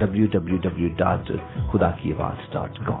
www.khudakiawaz.com।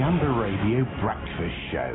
The Amber Radio Breakfast Show.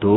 2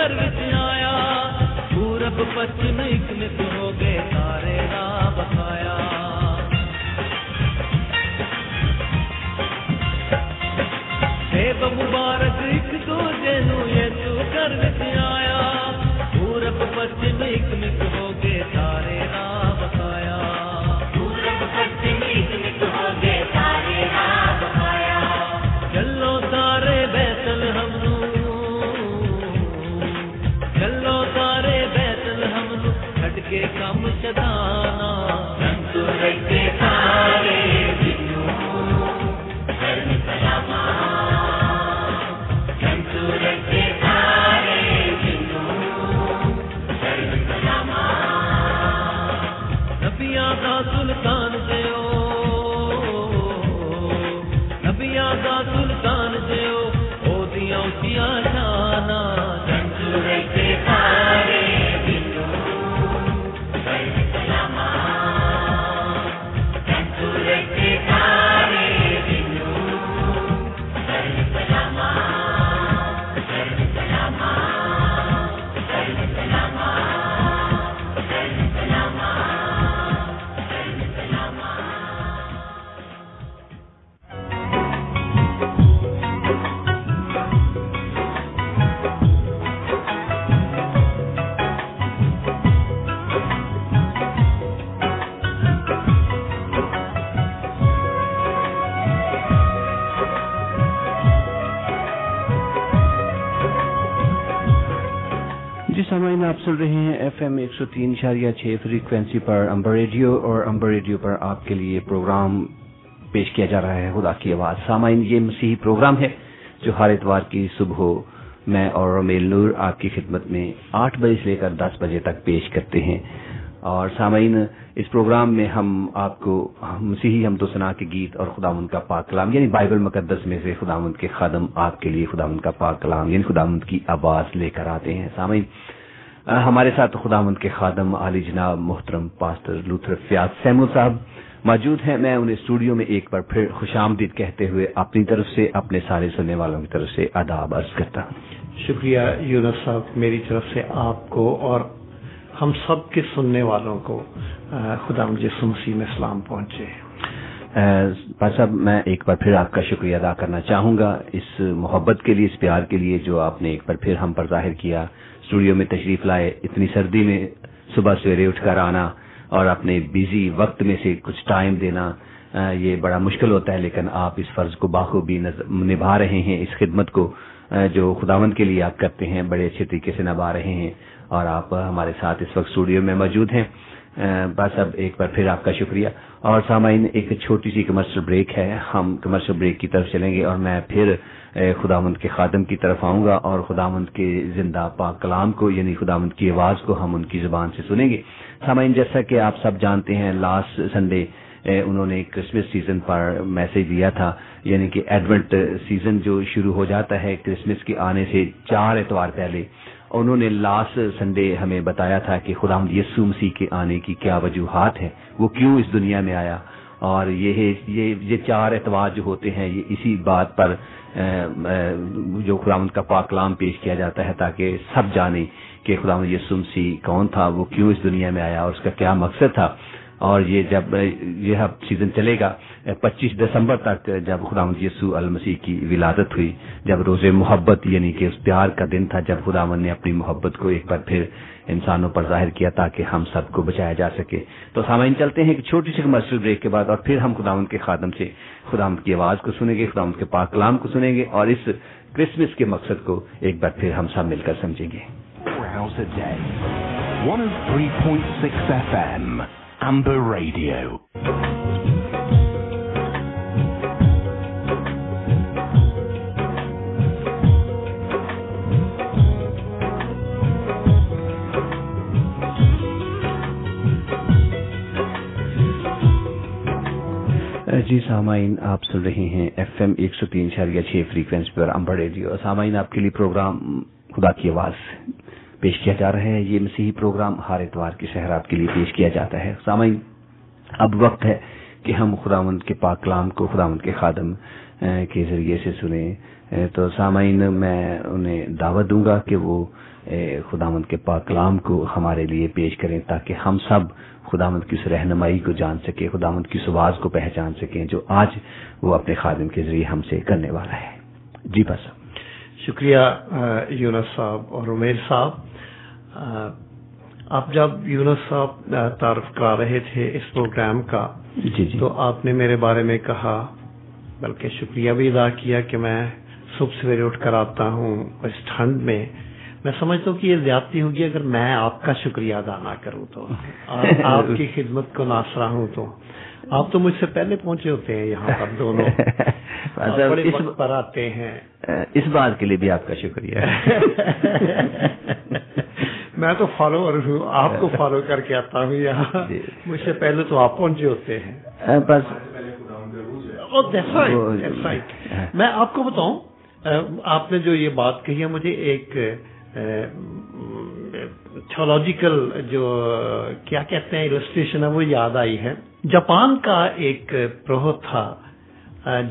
کر وچ آیا پورب پچھم ایک مت ہو گئے سارے راہ بخایا سیب مبارک ایک دوجے نو یسو کر وچ آیا پورب پچھم ایک مت ہو گئے سارے راہ بخایا پورب پچھم ایک مت ہو گئے سارے راہ بخایا چلو سارے بیتل ہم نو چلو سارے بیتل ہم نو چھڈ کے کم چدانا سنتور کے سارے جنوں کرن سلاما سنتور کے سارے جنوں کرن سلاما نبیاں دا سلطان دیو نبیاں دا سلطان دیو او دیاں اونچیاں شاناں سنتور کے سارے جنوں کرن سلاما سنتور کے سارے جنوں کرن سلاما کرن سلاما کرن سلاما کرن سلاما کرن سلاما جی سامعین آپ سن رہے ہیں ایف ایم 103.6 فریکوینسی پر امبر ریڈیو اور امبر ریڈیو پر آپ کے لیے پروگرام پیش کیا جا رہا ہے خدا کی آواز. سامعین یہ مسیحی پروگرام ہے جو ہر اتوار کی صبح میں اور رمیل نور آپ کی خدمت میں 8 بجے سے لے کر 10 بجے تک پیش کرتے ہیں. اور سامعین اس پروگرام میں ہم آپ کو مسیحی حمد و ثنا کے گیت اور خداوند کا پاک کلام یعنی بائبل مقدس میں سے خداوند کے خادم آپ کے لیے خداوند کا پاک کلام یعنی خداوند کی آواز لے کر آتے ہیں. سامعین ہمارے ساتھ خداوند کے خادم عالی جناب محترم پاسٹر لوتھر فیاض سیمو صاحب موجود ہیں. میں انہیں اسٹوڈیو میں ایک بار پھر خوش آمدید کہتے ہوئے اپنی طرف سے اپنے سارے سننے والوں کی طرف سے آداب عرض کرتا ہوں. شکریہ یونس صاحب. میری طرف سے آپ کو اور ہم سب کے سننے والوں کو خداوند یسوع مسیح میں سلام پہنچے. پاسٹر صاحب میں ایک بار پھر آپ کا شکریہ ادا کرنا چاہوں گا اس محبت کے لیے اس پیار کے لیے جو آپ نے ایک بار پھر ہم پر ظاہر کیا. اسٹوڈیو میں تشریف لائے اتنی سردی میں صبح سویرے اٹھ کر آنا اور اپنے بیزی وقت میں سے کچھ ٹائم دینا یہ بڑا مشکل ہوتا ہے لیکن آپ اس فرض کو بخوبی نبھا رہے ہیں. اس خدمت کو جو خداوند کے لیے آپ کرتے ہیں بڑے اچھے طریقے سے نبھا رہے ہیں اور آپ ہمارے ساتھ اس وقت اسٹوڈیو میں موجود ہیں. بس اب ایک بار پھر آپ کا شکریہ. اور سامعین ایک چھوٹی سی کمرشل بریک ہے. ہم کمرشل بریک کی طرف چلیں گے اور میں پھر خداوند کے خادم کی طرف آؤں گا اور خداوند کے زندہ پاک کلام کو یعنی خداوند کی آواز کو ہم ان کی زبان سے سنیں گے. سامعین جیسا کہ آپ سب جانتے ہیں لاسٹ سنڈے انہوں نے کرسمس سیزن پر میسج دیا تھا یعنی کہ ایڈونٹ سیزن جو شروع ہو جاتا ہے کرسمس کے آنے سے 4 اتوار پہلے. انہوں نے لاسٹ سنڈے ہمیں بتایا تھا کہ خداوند یسوع مسیح کے آنے کی کیا وجوہات ہیں, وہ کیوں اس دنیا میں آیا, اور یہ 4 اتوار جو ہوتے ہیں یہ اسی بات پر جو خداوند کا پاک کلام پیش کیا جاتا ہے تاکہ سب جانیں کہ خداوند یسوع مسیح کون تھا, وہ کیوں اس دنیا میں آیا اور اس کا کیا مقصد تھا. اور یہ جب یہ سیزن چلے گا 25 دسمبر تک جب خداوند یسوع المسیح کی ولادت ہوئی, جب روز محبت یعنی کہ اس پیار کا دن تھا جب خداوند نے اپنی محبت کو ایک بار پھر انسانوں پر ظاہر کیا تاکہ ہم سب کو بچایا جا سکے. تو سامعین چلتے ہیں کہ چھوٹی سی کمرشل بریک کے بعد اور پھر ہم خداوند کے خادم سے خداوند کی آواز کو سنیں گے, خداوند کے پاک کلام کو سنیں گے اور اس کرسمس کے مقصد کو ایک بار پھر ہم سب مل کر سمجھیں گے. 103.6 FM Amber Radio. جی سامعین آپ سن رہے ہیں ایف ایم 103.6 فریکوینسی پر امبر ریڈیو. سامعین آپ کے لیے پروگرام خدا کی آواز پیش کیا جا رہا ہے. یہ مسیحی پروگرام ہر اتوار کی شہر آپ کے لیے پیش کیا جاتا ہے. سامعین اب وقت ہے کہ ہم خداوند کے پاک کلام کو خداوند کے خادم کے ذریعے سے سنیں. تو سامعین میں انہیں دعوت دوں گا کہ وہ خداوند کے پاک کلام کو ہمارے لیے پیش کریں تاکہ ہم سب خداوند کی اس رہنمائی کو جان سکیں، خداوند کی اس آواز کو پہچان سکیں جو آج وہ اپنے خادم کے ذریعے ہم سے کرنے والا ہے۔ جی بس شکریہ یونس صاحب اور عمیر صاحب۔ آپ جب یونس صاحب تعارف کرا رہے تھے اس پروگرام کا جی تو آپ نے میرے بارے میں کہا، بلکہ شکریہ بھی ادا کیا کہ میں صبح سویرے اٹھ کر آتا ہوں اس ٹھنڈ میں سمجھتا ہوں کہ یہ زیادتی ہوگی اگر میں آپ کا شکریہ ادا نہ کروں تو، آپ کی خدمت کو نہ سراہوں تو۔ آپ تو مجھ سے پہلے پہنچے ہوتے ہیں یہاں پر دونوں، بڑے وقت پر آتے ہیں۔ اس بات کے لیے بھی آپ کا شکریہ۔ میں تو فالوور ہوں، آپ کو فالو کر کے آتا ہوں یہاں، مجھ سے پہلے تو آپ پہنچے ہوتے ہیں۔ بس میں آپ کو بتاؤں، آپ نے جو یہ بات کہی ہے مجھے ایک تھیولوجیکل جو کیا کہتے ہیں ایلسٹریشن ہے وہ یاد آئی ہے۔ جاپان کا ایک پروہت تھا،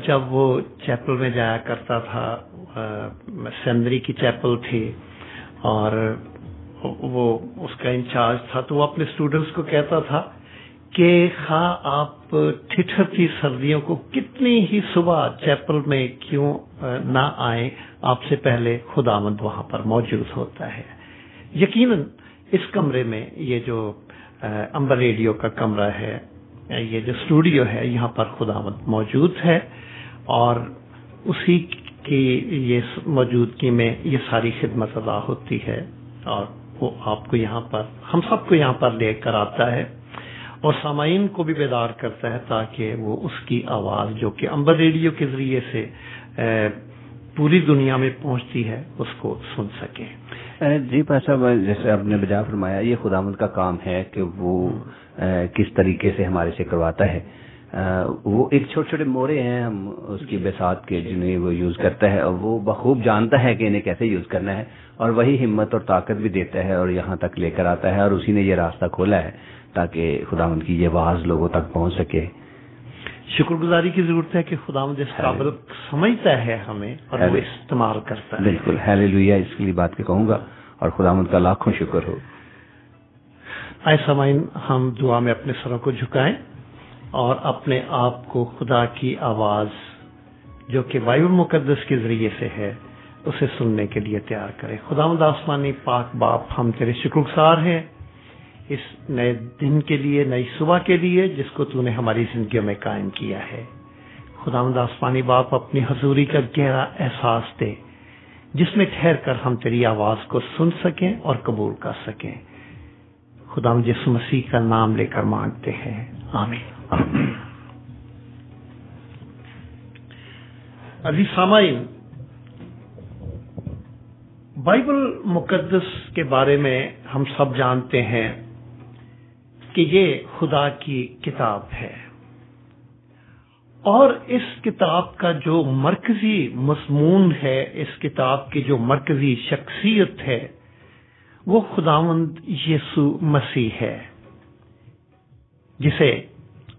جب وہ چیپل میں جایا کرتا تھا، سینری کی چیپل تھی اور وہ اس کا انچارج تھا، تو وہ اپنے اسٹوڈنٹس کو کہتا تھا کہ خواہ آپ ٹھٹھرتی سردیوں کو کتنی ہی صبح چیپل میں کیوں نہ آئیں، آپ سے پہلے خداوند وہاں پر موجود ہوتا ہے۔ یقیناً اس کمرے میں یہ جو امبر ریڈیو کا کمرہ ہے، یہ جو اسٹوڈیو ہے، یہاں پر خداوند موجود ہے اور اسی کی یہ موجودگی میں یہ ساری خدمت ادا ہوتی ہے اور وہ آپ کو یہاں پر، ہم سب کو یہاں پر لے کر آتا ہے اور سامعین کو بھی بیدار کرتا ہے تاکہ وہ اس کی آواز جو کہ امبر ریڈیو کے ذریعے سے پوری دنیا میں پہنچتی ہے اس کو سن سکیں۔ جی پاشا صاحب، جیسے آپ نے بجا فرمایا، یہ خداوند کا کام ہے کہ وہ کس طریقے سے ہمارے سے کرواتا ہے۔ وہ ایک چھوٹے چھوٹے مورے ہیں ہم اس کی بساط کے جنہیں وہ یوز کرتا ہے اور وہ بخوب جانتا ہے کہ انہیں کیسے یوز کرنا ہے اور وہی ہمت اور طاقت بھی دیتا ہے اور یہاں تک لے کر آتا ہے اور اسی نے یہ راستہ کھولا ہے تاکہ خداوند کی یہ آواز لوگوں تک پہنچ سکے۔ شکر گزاری کی ضرورت ہے کہ خداوند اس قابل سمجھتا ہے ہمیں اور وہ استعمال کرتا ہے۔ بالکل، ہیلیلویا، اس کے لیے بات کے کہوں گا اور خداوند کا لاکھوں شکر ہو۔ آئے سامعین، ہم دعا میں اپنے سروں کو جھکائیں اور اپنے آپ کو خدا کی آواز جو کہ بائبل مقدس کے ذریعے سے ہے اسے سننے کے لیے تیار کریں۔ خداوند آسمانی پاک باپ، ہم تیرے شکر گزار ہیں اس نئے دن کے لیے، نئی صبح کے لیے جس کو تو نے ہماری زندگیوں میں قائم کیا ہے۔ خداوند آسمانی باپ، اپنی حضوری کا گہرا احساس دے جس میں ٹھہر کر ہم تیری آواز کو سن سکیں اور قبول کر سکیں۔ خداوند یسوع مسیح کا نام لے کر مانگتے ہیں، آمین۔ عزیز سامعین، بائبل مقدس کے بارے میں ہم سب جانتے ہیں کہ یہ خدا کی کتاب ہے اور اس کتاب کا جو مرکزی مضمون ہے، اس کتاب کی جو مرکزی شخصیت ہے وہ خداوند یسوع مسیح ہے، جسے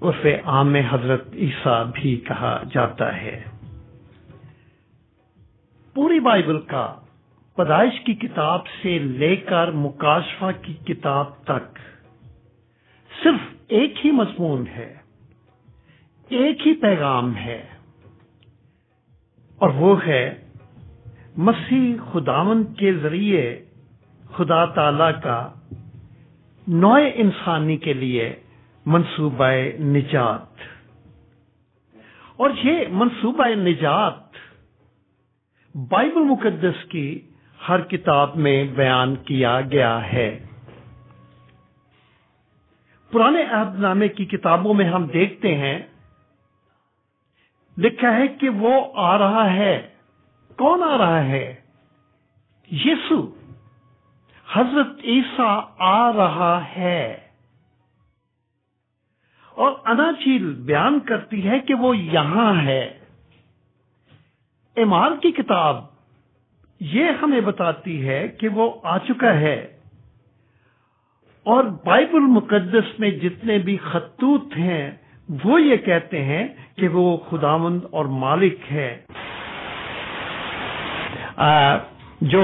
عرف عام میں حضرت عیسیٰ بھی کہا جاتا ہے۔ پوری بائبل کا پیدائش کی کتاب سے لے کر مکاشفہ کی کتاب تک صرف ایک ہی مضمون ہے، ایک ہی پیغام ہے اور وہ ہے مسیح خداوند کے ذریعے خدا تعالی کا نوع انسانی کے لیے منصوبہ نجات، اور یہ منصوبہ نجات بائبل مقدس کی ہر کتاب میں بیان کیا گیا ہے۔ پرانے عہد نامے کی کتابوں میں ہم دیکھتے ہیں لکھا ہے کہ وہ آ رہا ہے۔ کون آ رہا ہے؟ یسوع، حضرت عیسیٰ آ رہا ہے، اور اناجیل بیان کرتی ہے کہ وہ یہاں ہے۔ اعمال کی کتاب یہ ہمیں بتاتی ہے کہ وہ آ چکا ہے، اور بائبل مقدس میں جتنے بھی خطوط ہیں وہ یہ کہتے ہیں کہ وہ خداوند اور مالک ہے۔ جو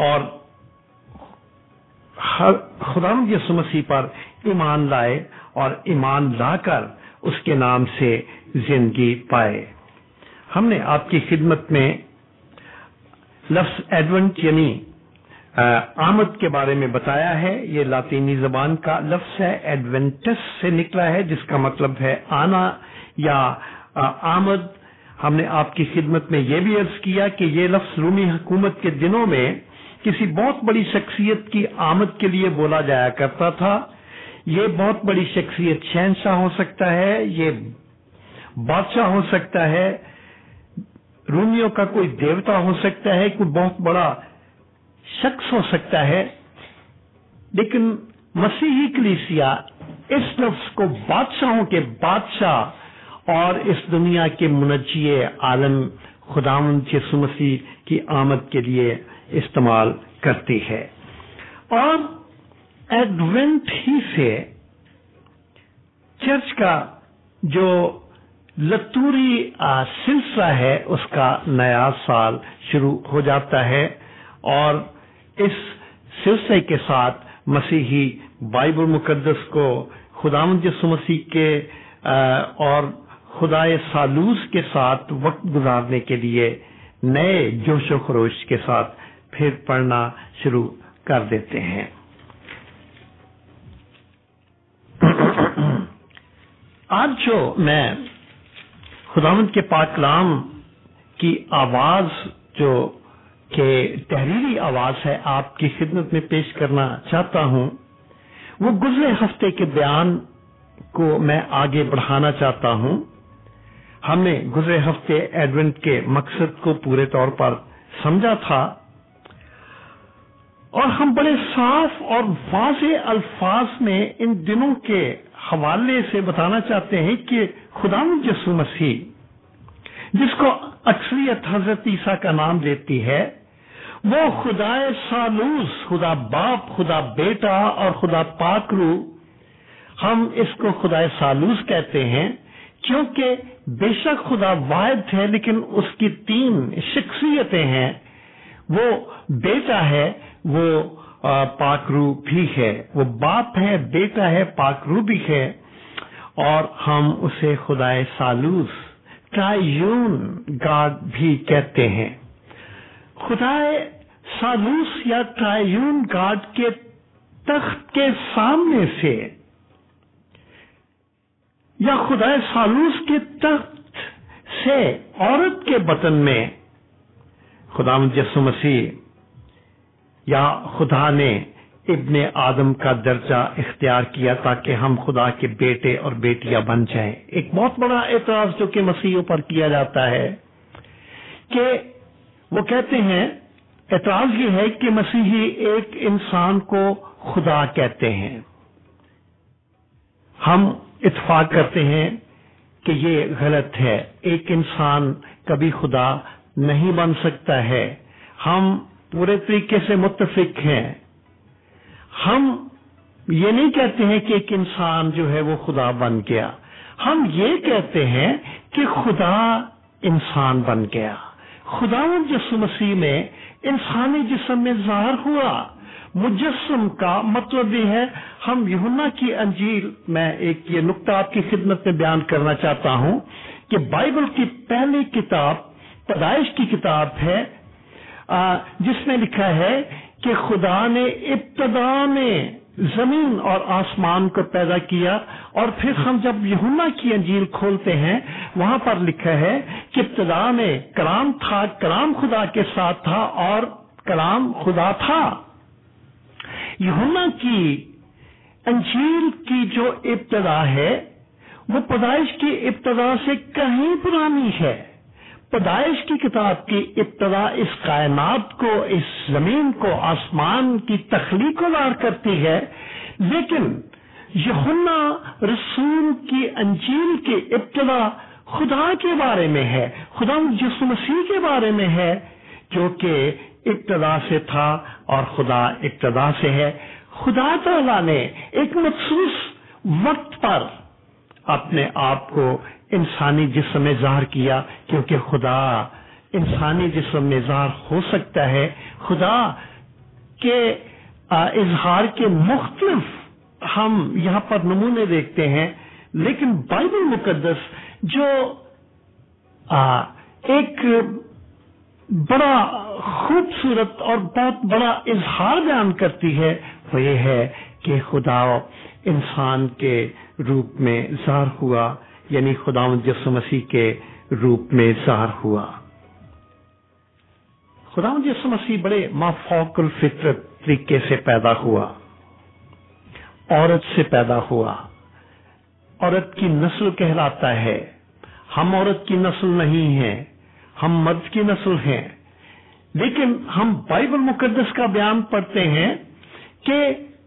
اور خداوند یسوع مسیح پر ایمان لائے اور ایمان لا کر اس کے نام سے زندگی پائے. ہم نے آپ کی خدمت میں لفظ ایڈونٹ یعنی آمد کے بارے میں بتایا ہے. یہ لاطینی زبان کا لفظ ہے، ایڈونٹس سے نکلا ہے، جس کا مطلب ہے آنا یا آمد. ہم نے آپ کی خدمت میں یہ بھی عرض کیا کہ یہ لفظ رومی حکومت کے دنوں میں کسی بہت بڑی شخصیت کی آمد کے لیے بولا جایا کرتا تھا. یہ بہت بڑی شخصیت شہنشاہ ہو سکتا ہے، یہ بادشاہ ہو سکتا ہے، رومیوں کا کوئی دیوتا ہو سکتا ہے، کوئی بہت بڑا شخص ہو سکتا ہے. لیکن مسیحی کلیسیا اس لفظ کو بادشاہوں کے بادشاہ اور اس دنیا کے منجی عالم خداوند یسوع مسیح کی آمد کے لیے استعمال کرتی ہے. اور ایڈونٹ ہی سے چرچ کا جو لتوری سلسلہ ہے اس کا نیا سال شروع ہو جاتا ہے. اور اس سلسلے کے ساتھ مسیحی بائبل مقدس کو خداوند یسوع مسیح کے اور خدائے ثالوث کے ساتھ وقت گزارنے کے لیے نئے جوش و خروش کے ساتھ پھر پڑھنا شروع کر دیتے ہیں. آج جو میں خداوند کے پاک کلام کی آواز جو کہ تحریری آواز ہے آپ کی خدمت میں پیش کرنا چاہتا ہوں، وہ گزرے ہفتے کے بیان کو میں آگے بڑھانا چاہتا ہوں. ہم نے گزرے ہفتے ایڈونٹ کے مقصد کو پورے طور پر سمجھا تھا اور ہم بڑے صاف اور واضح الفاظ میں ان دنوں کے حوالے سے بتانا چاہتے ہیں کہ خداوند یسوع مسیح جس کو اکثریت حضرت عیسیٰ کا نام دیتی ہے، وہ خدائے ثالوث، خدا باپ، خدا بیٹا اور خدا پاک روح. ہم اس کو خدائے ثالوث کہتے ہیں کیونکہ بے شک خدا واحد ہے لیکن اس کی 3 شخصیتیں ہیں. وہ بیٹا ہے، وہ پاک روح بھی ہے، وہ باپ ہے، بیٹا ہے، پاک روح بھی ہے. اور ہم اسے خدائے ثالوث، ٹرائیون گاڈ بھی کہتے ہیں. خدائے ثالوث یا ٹرائیون گاڈ کے تخت کے سامنے سے یا خدائے ثالوث کے تخت سے عورت کے بطن میں خداوند یسوع مسیح یا خدا نے ابن آدم کا درجہ اختیار کیا تاکہ ہم خدا کے بیٹے اور بیٹیاں بن جائیں. ایک بہت بڑا اعتراض جو کہ مسیحیوں پر کیا جاتا ہے کہ وہ کہتے ہیں، اعتراض یہ ہے کہ مسیحی ایک انسان کو خدا کہتے ہیں. ہم اتفاق کرتے ہیں کہ یہ غلط ہے. ایک انسان کبھی خدا نہیں بن سکتا ہے. ہم پورے طریقے سے متفق ہیں. ہم یہ نہیں کہتے ہیں کہ ایک انسان جو ہے وہ خدا بن گیا. ہم یہ کہتے ہیں کہ خدا انسان بن گیا. خداوند یسوع مسیح میں انسانی جسم میں ظاہر ہوا. مجسم کا مطلب یہ ہے، ہم یوحنا کی انجیل میں ایک یہ نقطہ آپ کی خدمت میں بیان کرنا چاہتا ہوں کہ بائبل کی پہلی کتاب پیدائش کی کتاب ہے، جس میں لکھا ہے کہ خدا نے ابتدا میں زمین اور آسمان کو پیدا کیا. اور پھر ہم جب یوحنا کی انجیل کھولتے ہیں وہاں پر لکھا ہے کہ ابتدا میں کلام تھا، کلام خدا کے ساتھ تھا اور کلام خدا تھا. یوحنا کی انجیل کی جو ابتدا ہے وہ پیدائش کی ابتدا سے کہیں پرانی ہے. پیدائش کی کتاب کی ابتدا اس کائنات کو، اس زمین کو، آسمان کی تخلیق کو ظاہر کرتی ہے. لیکن یوحنا رسول کی انجیل کی ابتدا خدا کے بارے میں ہے، خدا یسوع مسیح کے بارے میں ہے جو کہ ابتدا سے تھا اور خدا ابتدا سے ہے. خدا تعالیٰ نے ایک مخصوص وقت پر اپنے آپ کو انسانی جسم میں ظاہر کیا، کیونکہ خدا انسانی جسم میں ظاہر ہو سکتا ہے. خدا کے اظہار کے مختلف ہم یہاں پر نمونے دیکھتے ہیں، لیکن بائبل مقدس جو ایک بڑا خوبصورت اور بہت بڑا اظہار بیان کرتی ہے وہ یہ ہے کہ خدا انسان کے روپ میں ظاہر ہوا، یعنی خداوند یسوع مسیح کے روپ میں ظاہر ہوا۔ خداوند یسوع مسیح بڑے مافوق الفطرت طریقے سے پیدا ہوا، عورت سے پیدا ہوا، عورت کی نسل کہلاتا ہے۔ ہم عورت کی نسل نہیں ہیں، ہم مرد کی نسل ہیں، لیکن ہم بائبل مقدس کا بیان پڑھتے ہیں کہ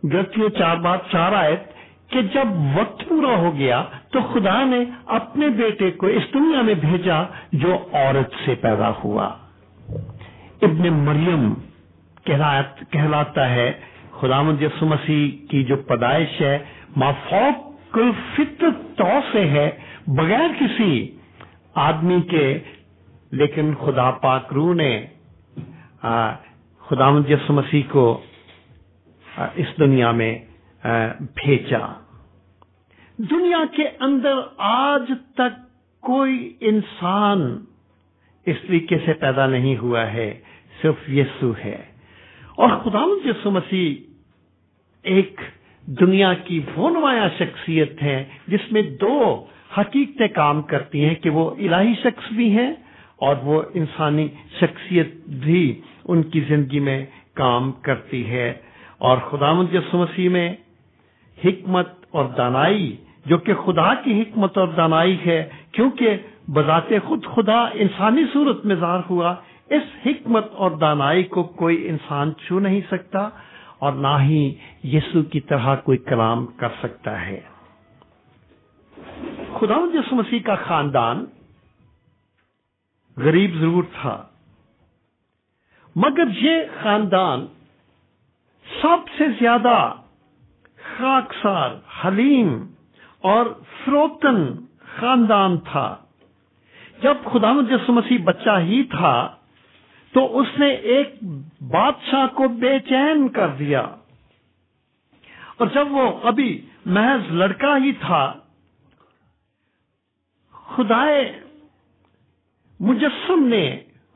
غلطیوں 4:4 آیت کہ جب وقت پورا ہو گیا تو خدا نے اپنے بیٹے کو اس دنیا میں بھیجا جو عورت سے پیدا ہوا۔ ابن مریم کہلاتا ہے۔ خداوند یسوع مسیح کی جو پیدائش ہے مافوق الفطرت طور سے ہے، بغیر کسی آدمی کے، لیکن خدا پاک روح نے خداوند یسوع مسیح کو اس دنیا میں بھیجا۔ دنیا کے اندر آج تک کوئی انسان اس طریقے سے پیدا نہیں ہوا ہے، صرف یسوع ہے۔ اور خداوند یسوع مسیح ایک دنیا کی وہ نمایاں شخصیت ہے جس میں دو حقیقتیں کام کرتی ہیں کہ وہ الہی شخص بھی ہیں اور وہ انسانی شخصیت بھی ان کی زندگی میں کام کرتی ہے۔ اور خداوند یسوع مسیح میں حکمت اور دانائی جو کہ خدا کی حکمت اور دانائی ہے، کیونکہ بذات خود خدا انسانی صورت میں ظاہر ہوا، اس حکمت اور دانائی کو کوئی انسان چھو نہیں سکتا اور نہ ہی یسوع کی طرح کوئی کلام کر سکتا ہے۔ خداوند یسوع مسیح کا خاندان غریب ضرور تھا، مگر یہ خاندان سب سے زیادہ خاکسار، حلیم اور فروتن خاندان تھا۔ جب خداوند یسوع مسیح بچہ ہی تھا تو اس نے ایک بادشاہ کو بے چین کر دیا، اور جب وہ ابھی محض لڑکا ہی تھا، خدائے مجسم نے،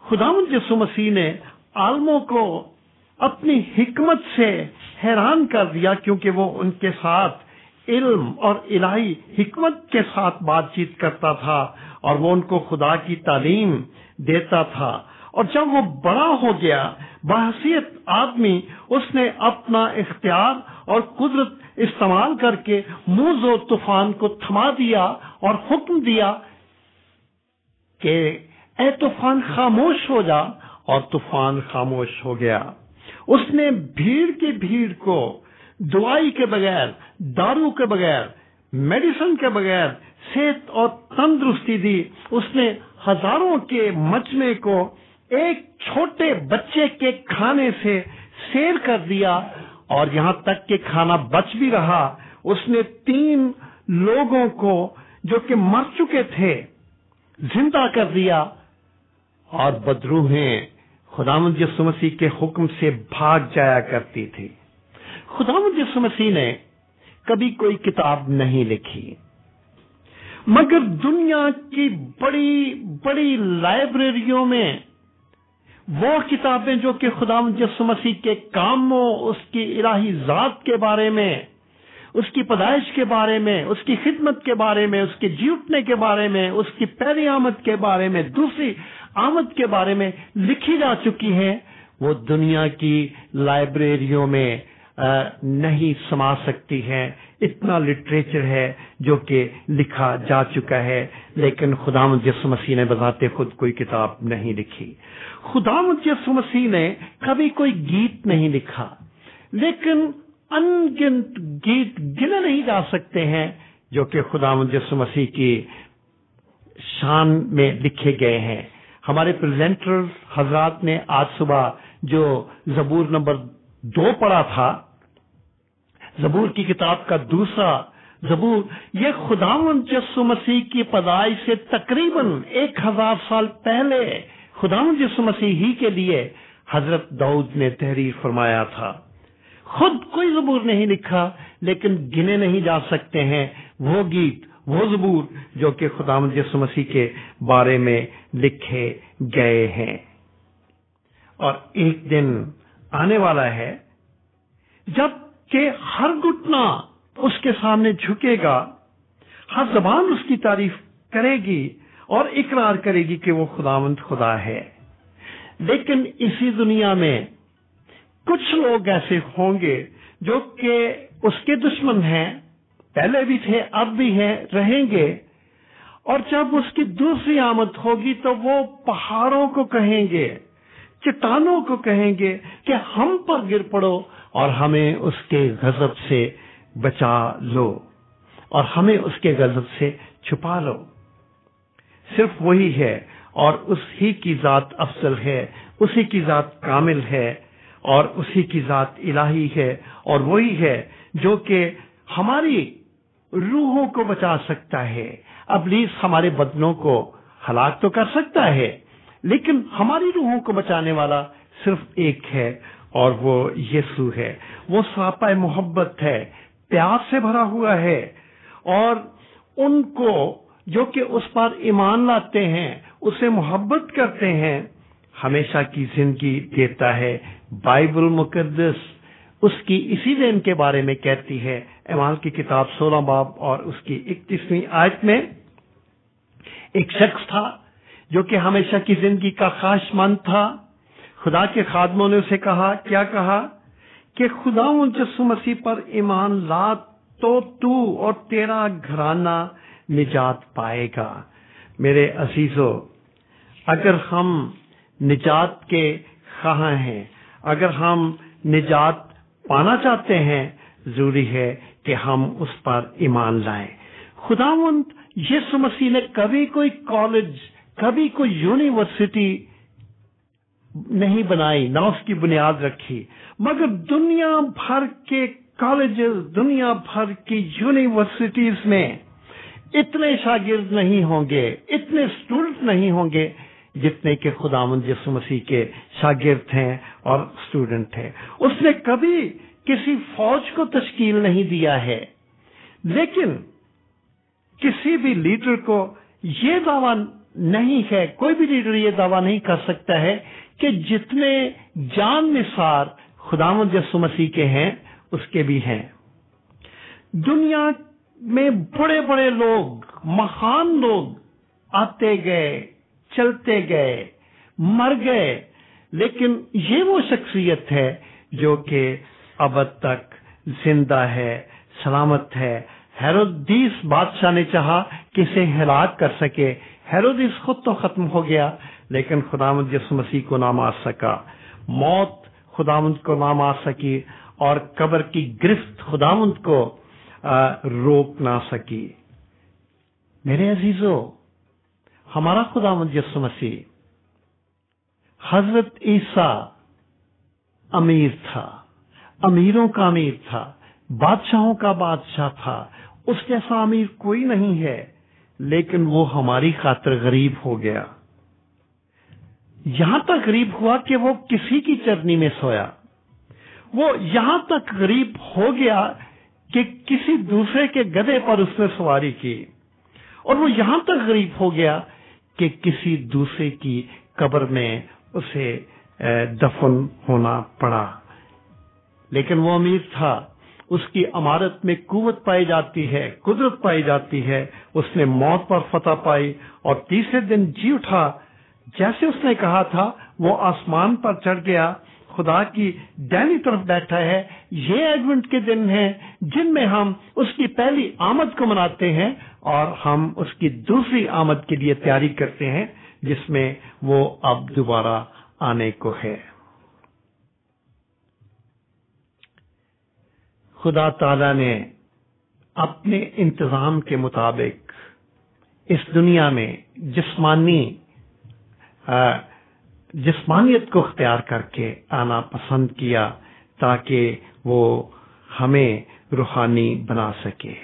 خداوند یسوع مسیح نے عالموں کو اپنی حکمت سے حیران کر دیا، کیونکہ وہ ان کے ساتھ علم اور الہی حکمت کے ساتھ بات چیت کرتا تھا اور وہ ان کو خدا کی تعلیم دیتا تھا۔ اور جب وہ بڑا ہو گیا بحیثیت آدمی، اس نے اپنا اختیار اور قدرت استعمال کر کے موج و طوفان کو تھما دیا اور حکم دیا کہ اے طوفان خاموش ہو جا، اور طوفان خاموش ہو گیا۔ اس نے بھیڑ کی بھیڑ کو دوائی کے بغیر، دارو کے بغیر، میڈیسن کے بغیر صحت اور تندرستی دی۔ اس نے ہزاروں کے مجمع کو ایک چھوٹے بچے کے کھانے سے سیر کر دیا، اور یہاں تک کہ کھانا بچ بھی رہا۔ اس نے 3 لوگوں کو جو کہ مر چکے تھے زندہ کر دیا، اور بدروحیں خداوند یسوع مسیح کے حکم سے بھاگ جایا کرتی تھی۔ خداوند یسوع مسیح نے کبھی کوئی کتاب نہیں لکھی، مگر دنیا کی بڑی بڑی لائبریریوں میں وہ کتابیں جو کہ خداوند یسوع مسیح کے کاموں، اس کی الہی ذات کے بارے میں، اس کی پیدائش کے بارے میں، اس کی خدمت کے بارے میں، اس کے جی اٹھنے کے بارے میں، اس کی پہلی آمد کے بارے میں، دوسری آمد کے بارے میں لکھی جا چکی ہیں، وہ دنیا کی لائبریریوں میں نہیں سما سکتی ہیں۔ اتنا لٹریچر ہے جو کہ لکھا جا چکا ہے، لیکن خداوند یسوع مسیح نے بذات خود کوئی کتاب نہیں لکھی۔ خداوند یسوع مسیح نے کبھی کوئی گیت نہیں لکھا، لیکن ان گنت گیت گنے نہیں جا سکتے ہیں جو کہ خداوند یسوع مسیح کی شان میں لکھے گئے ہیں۔ ہمارے پریزنٹر حضرات نے آج صبح جو زبور نمبر 2 پڑھا تھا، زبور کی کتاب کا دوسرا زبور، یہ خداوند یسوع مسیح کی پیدائش سے تقریباً 1000 سال پہلے خداوند یسوع مسیح ہی کے لیے حضرت داؤد نے تحریر فرمایا تھا، خود کوئی زبور نہیں لکھا لیکن گنے نہیں جا سکتے ہیں وہ گیت، وہ زبور جو کہ خداوند یسوع مسیح کے بارے میں لکھے گئے ہیں۔ اور ایک دن آنے والا ہے جب کہ ہر گھٹنا اس کے سامنے جھکے گا، ہر زبان اس کی تعریف کرے گی اور اقرار کرے گی کہ وہ خداوند خدا ہے۔ لیکن اسی دنیا میں کچھ لوگ ایسے ہوں گے جو کہ اس کے دشمن ہیں، پہلے بھی تھے، اب بھی ہیں، رہیں گے، اور جب اس کی دوسری آمد ہوگی تو وہ پہاڑوں کو کہیں گے، چٹانوں کو کہیں گے کہ ہم پر گر پڑو اور ہمیں اس کے غضب سے بچا لو اور ہمیں اس کے غضب سے چھپا لو۔ صرف وہی ہے اور اسی کی ذات افضل ہے، اسی کی ذات کامل ہے اور اسی کی ذات الہی ہے، اور وہی ہے جو کہ ہماری روحوں کو بچا سکتا ہے۔ ابلیس ہمارے بدنوں کو ہلاک تو کر سکتا ہے لیکن ہماری روحوں کو بچانے والا صرف ایک ہے اور وہ یسوع ہے۔ وہ سراپا محبت ہے، پیار سے بھرا ہوا ہے، اور ان کو جو کہ اس پر ایمان لاتے ہیں، اسے محبت کرتے ہیں، ہمیشہ کی زندگی دیتا ہے۔ بائبل مقدس اس کی اسی دن کے بارے میں کہتی ہے۔ اعمال کی کتاب 16 باب اور اس کی 31ویں آیت میں ایک شخص تھا جو کہ ہمیشہ کی زندگی کا خواہش مند تھا۔ خدا کے خادموں نے اسے کہا، کیا کہا کہ خداوند یسوع مسیح پر ایمان لا تو تو اور تیرا گھرانہ نجات پائے گا۔ میرے عزیزو، اگر ہم نجات کے خواہاں ہیں، اگر ہم نجات پانا چاہتے ہیں، ضروری ہے کہ ہم اس پر ایمان لائیں۔ خداوند یسوع مسیح نے کبھی کوئی کالج، کبھی کوئی یونیورسٹی نہیں بنائی، نہ اس کی بنیاد رکھی، مگر دنیا بھر کے کالجز، دنیا بھر کی یونیورسٹیز میں اتنے شاگرد نہیں ہوں گے، اتنے اسٹوڈنٹ نہیں ہوں گے جتنے کہ خداوند یسوع مسیح کے شاگرد ہیں اور اسٹوڈنٹ ہیں۔ اس نے کبھی کسی فوج کو تشکیل نہیں دیا ہے، لیکن کسی بھی لیڈر کو یہ دعویٰ نہیں ہے، کوئی بھی لیڈر یہ دعویٰ نہیں کر سکتا ہے کہ جتنے جان نثار خداوند یسوع مسیح کے ہیں اس کے بھی ہیں۔ دنیا میں بڑے بڑے لوگ، مہان لوگ آتے گئے، چلتے گئے، مر گئے، لیکن یہ وہ شخصیت ہے جو کہ ابد تک زندہ ہے، سلامت ہے۔ ہیرودیس بادشاہ نے چاہا کہ اسے ہلاک کر سکے، ہیرودیس خود تو ختم ہو گیا لیکن خداوند یسوع مسیح کو نہ مار سکا، موت خداوند کو نہ مار سکی اور قبر کی گرفت خداوند کو روک نہ سکی۔ میرے عزیزو، ہمارا خداوند یسوع مسیح، حضرت عیسیٰ امیر تھا، امیروں کا امیر تھا، بادشاہوں کا بادشاہ تھا، اس جیسا امیر کوئی نہیں ہے، لیکن وہ ہماری خاطر غریب ہو گیا۔ یہاں تک غریب ہوا کہ وہ کسی کی چرنی میں سویا، وہ یہاں تک غریب ہو گیا کہ کسی دوسرے کے گدھے پر اس نے سواری کی، اور وہ یہاں تک غریب ہو گیا کہ کسی دوسرے کی قبر میں اسے دفن ہونا پڑا۔ لیکن وہ امیر تھا، اس کی عمارت میں قوت پائی جاتی ہے، قدرت پائی جاتی ہے، اس نے موت پر فتح پائی اور تیسرے دن جی اٹھا۔ جیسے اس نے کہا تھا وہ آسمان پر چڑھ گیا، خدا کی دائنی طرف بیٹھا ہے۔ یہ ایڈونٹ کے دن ہیں جن میں ہم اس کی پہلی آمد کو مناتے ہیں اور ہم اس کی دوسری آمد کے لیے تیاری کرتے ہیں جس میں وہ اب دوبارہ آنے کو ہے۔ خدا تعالی نے اپنے انتظام کے مطابق اس دنیا میں جسمانیت کو اختیار کر کے آنا پسند کیا تاکہ وہ ہمیں روحانی بنا سکے۔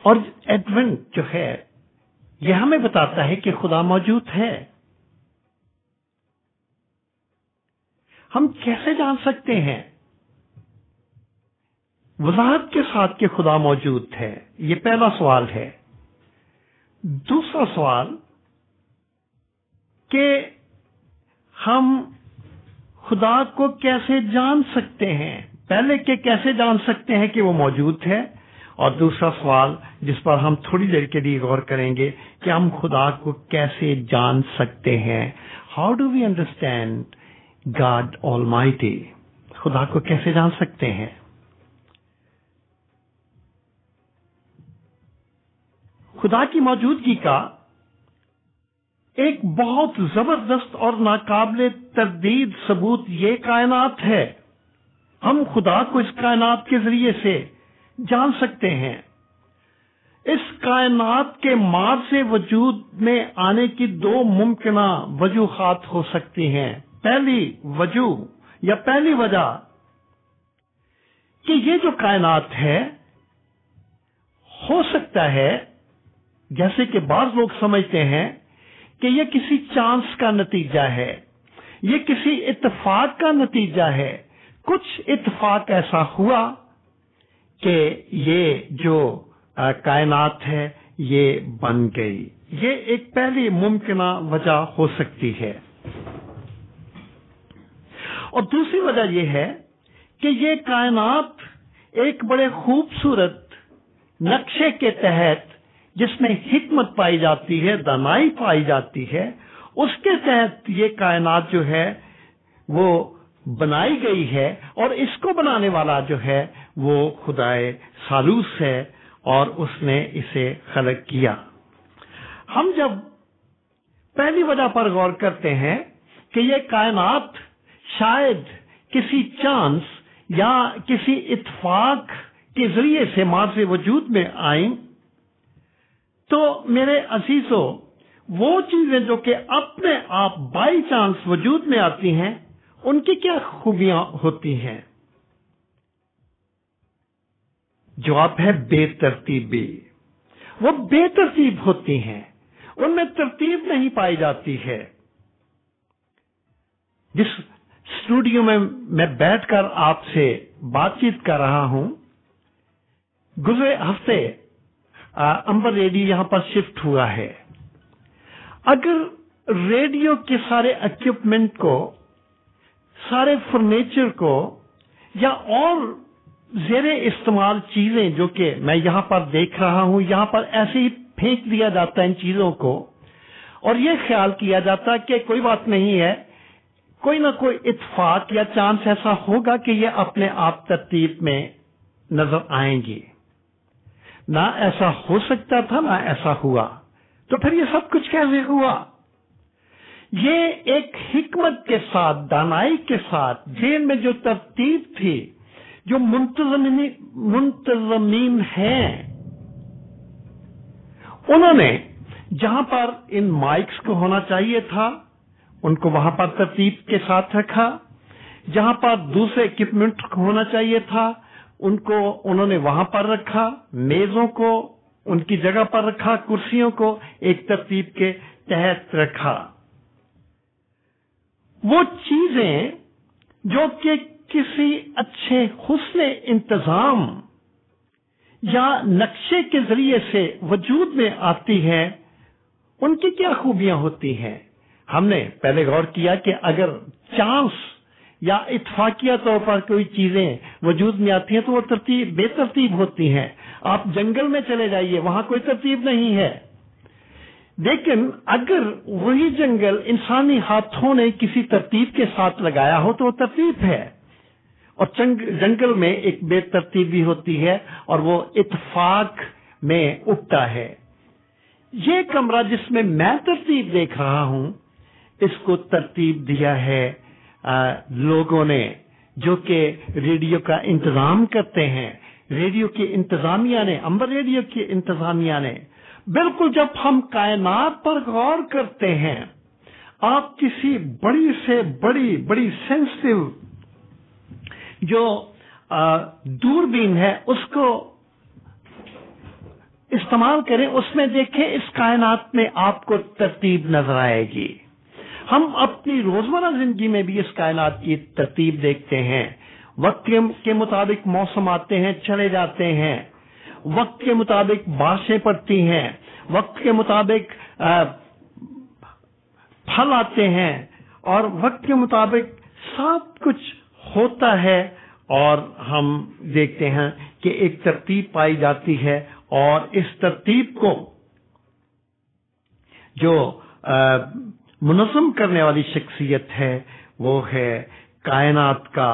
اور ایڈونٹ جو ہے یہ ہمیں بتاتا ہے کہ خدا موجود ہے۔ ہم کیسے جان سکتے ہیں وضاحت کے ساتھ کہ خدا موجود ہے؟ یہ پہلا سوال ہے۔ دوسرا سوال کہ ہم خدا کو کیسے جان سکتے ہیں؟ پہلے کہ کیسے جان سکتے ہیں کہ وہ موجود ہے، اور دوسرا سوال جس پر ہم تھوڑی دیر کے لیے غور کریں گے کہ ہم خدا کو کیسے جان سکتے ہیں۔ How do we understand God Almighty? خدا کو کیسے جان سکتے ہیں؟ خدا کی موجودگی کا ایک بہت زبردست اور ناقابل تردید ثبوت یہ کائنات ہے۔ ہم خدا کو اس کائنات کے ذریعے سے جان سکتے ہیں۔ اس کائنات کے ماض وجود میں آنے کی دو ممکنہ وجوہات ہو سکتی ہیں۔ پہلی وجوہ یا پہلی وجہ کہ یہ جو کائنات ہے ہو سکتا ہے، جیسے کہ بعض لوگ سمجھتے ہیں کہ یہ کسی چانس کا نتیجہ ہے، یہ کسی اتفاق کا نتیجہ ہے۔ کچھ اتفاق ایسا ہوا کہ یہ جو کائنات ہے یہ بن گئی۔ یہ ایک پہلی ممکنہ وجہ ہو سکتی ہے۔ اور دوسری وجہ یہ ہے کہ یہ کائنات ایک بڑے خوبصورت نقشے کے تحت، جس میں حکمت پائی جاتی ہے، دانائی پائی جاتی ہے، اس کے تحت یہ کائنات جو ہے وہ بنائی گئی ہے، اور اس کو بنانے والا جو ہے وہ خدائے ثالوث ہے، اور اس نے اسے خلق کیا۔ ہم جب پہلی وجہ پر غور کرتے ہیں کہ یہ کائنات شاید کسی چانس یا کسی اتفاق کے ذریعے سے ماض وجود میں آئیں، تو میرے عزیزو، وہ چیزیں جو کہ اپنے آپ بائی چانس وجود میں آتی ہیں، ان کی کیا خوبیاں ہوتی ہیں؟ جواب ہے بے ترتیبی۔ وہ بے ترتیب ہوتی ہیں، ان میں ترتیب نہیں پائی جاتی ہے۔ جس اسٹوڈیو میں میں بیٹھ کر آپ سے بات چیت کر رہا ہوں، گزرے ہفتے امبر ریڈیو یہاں پر شفٹ ہوا ہے۔ اگر ریڈیو کے سارے اکوپمنٹ کو، سارے فرنیچر کو، یا اور زیر استعمال چیزیں جو کہ میں یہاں پر دیکھ رہا ہوں، یہاں پر ایسے ہی پھینک دیا جاتا ہے ان چیزوں کو، اور یہ خیال کیا جاتا کہ کوئی بات نہیں ہے، کوئی نہ کوئی اتفاق یا چانس ایسا ہوگا کہ یہ اپنے آپ ترتیب میں نظر آئیں گی۔ نہ ایسا ہو سکتا تھا، نہ ایسا ہوا، تو پھر یہ سب کچھ کیسے ہوا؟ یہ ایک حکمت کے ساتھ، دانائی کے ساتھ، ذہن میں جو ترتیب تھی، جو منتظمین ہیں، انہوں نے جہاں پر ان مائکس کو ہونا چاہیے تھا ان کو وہاں پر ترتیب کے ساتھ رکھا، جہاں پر دوسرے اکوپمنٹ ہونا چاہیے تھا ان کو انہوں نے وہاں پر رکھا، میزوں کو ان کی جگہ پر رکھا، کرسیوں کو ایک ترتیب کے تحت رکھا۔ وہ چیزیں جو کہ کسی اچھے حسن انتظام یا نقشے کے ذریعے سے وجود میں آتی ہے، ان کی کیا خوبیاں ہوتی ہیں؟ ہم نے پہلے غور کیا کہ اگر چانس یا اتفاقیہ طور پر کوئی چیزیں وجود میں آتی ہیں تو وہ بے ترتیب ہوتی ہیں۔ آپ جنگل میں چلے جائیے، وہاں کوئی ترتیب نہیں ہے، لیکن اگر وہی جنگل انسانی ہاتھوں نے کسی ترتیب کے ساتھ لگایا ہو تو وہ ترتیب ہے، اور جنگل میں ایک بے ترتیبی ہوتی ہے اور وہ اتفاق میں اگتا ہے۔ یہ کمرہ جس میں میں ترتیب دیکھ رہا ہوں، اس کو ترتیب دیا ہے لوگوں نے جو کہ ریڈیو کا انتظام کرتے ہیں، ریڈیو کی انتظامیہ نے، امبر ریڈیو کی انتظامیہ نے۔ بالکل جب ہم کائنات پر غور کرتے ہیں، آپ کسی بڑی سے بڑی سینسٹیو جو دوربین ہے اس کو استعمال کریں، اس میں دیکھیں، اس کائنات میں آپ کو ترتیب نظر آئے گی۔ ہم اپنی روزمرہ زندگی میں بھی اس کائنات کی ترتیب دیکھتے ہیں. وقت کے مطابق موسم آتے ہیں چلے جاتے ہیں, وقت کے مطابق بارشیں پڑتی ہیں, وقت کے مطابق پھل آتے ہیں, اور وقت کے مطابق سب کچھ ہوتا ہے, اور ہم دیکھتے ہیں کہ ایک ترتیب پائی جاتی ہے, اور اس ترتیب کو جو منظم کرنے والی شخصیت ہے وہ ہے کائنات کا,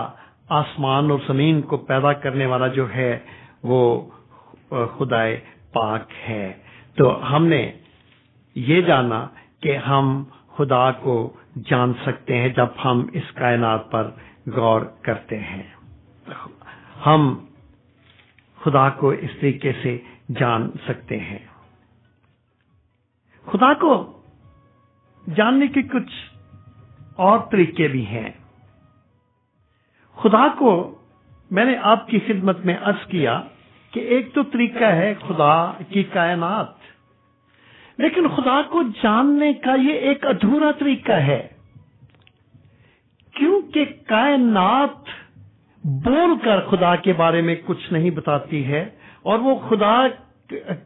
آسمان اور زمین کو پیدا کرنے والا جو ہے وہ خدائے پاک ہے. تو ہم نے یہ جانا کہ ہم خدا کو جان سکتے ہیں جب ہم اس کائنات پر غور کرتے ہیں. ہم خدا کو اس طریقے سے جان سکتے ہیں. خدا کو جاننے کے کچھ اور طریقے بھی ہیں. خدا کو میں نے آپ کی خدمت میں عرض کیا کہ ایک تو طریقہ ہے خدا کی کائنات, لیکن خدا کو جاننے کا یہ ایک ادھورا طریقہ ہے, کیونکہ کائنات بول کر خدا کے بارے میں کچھ نہیں بتاتی ہے, اور وہ خدا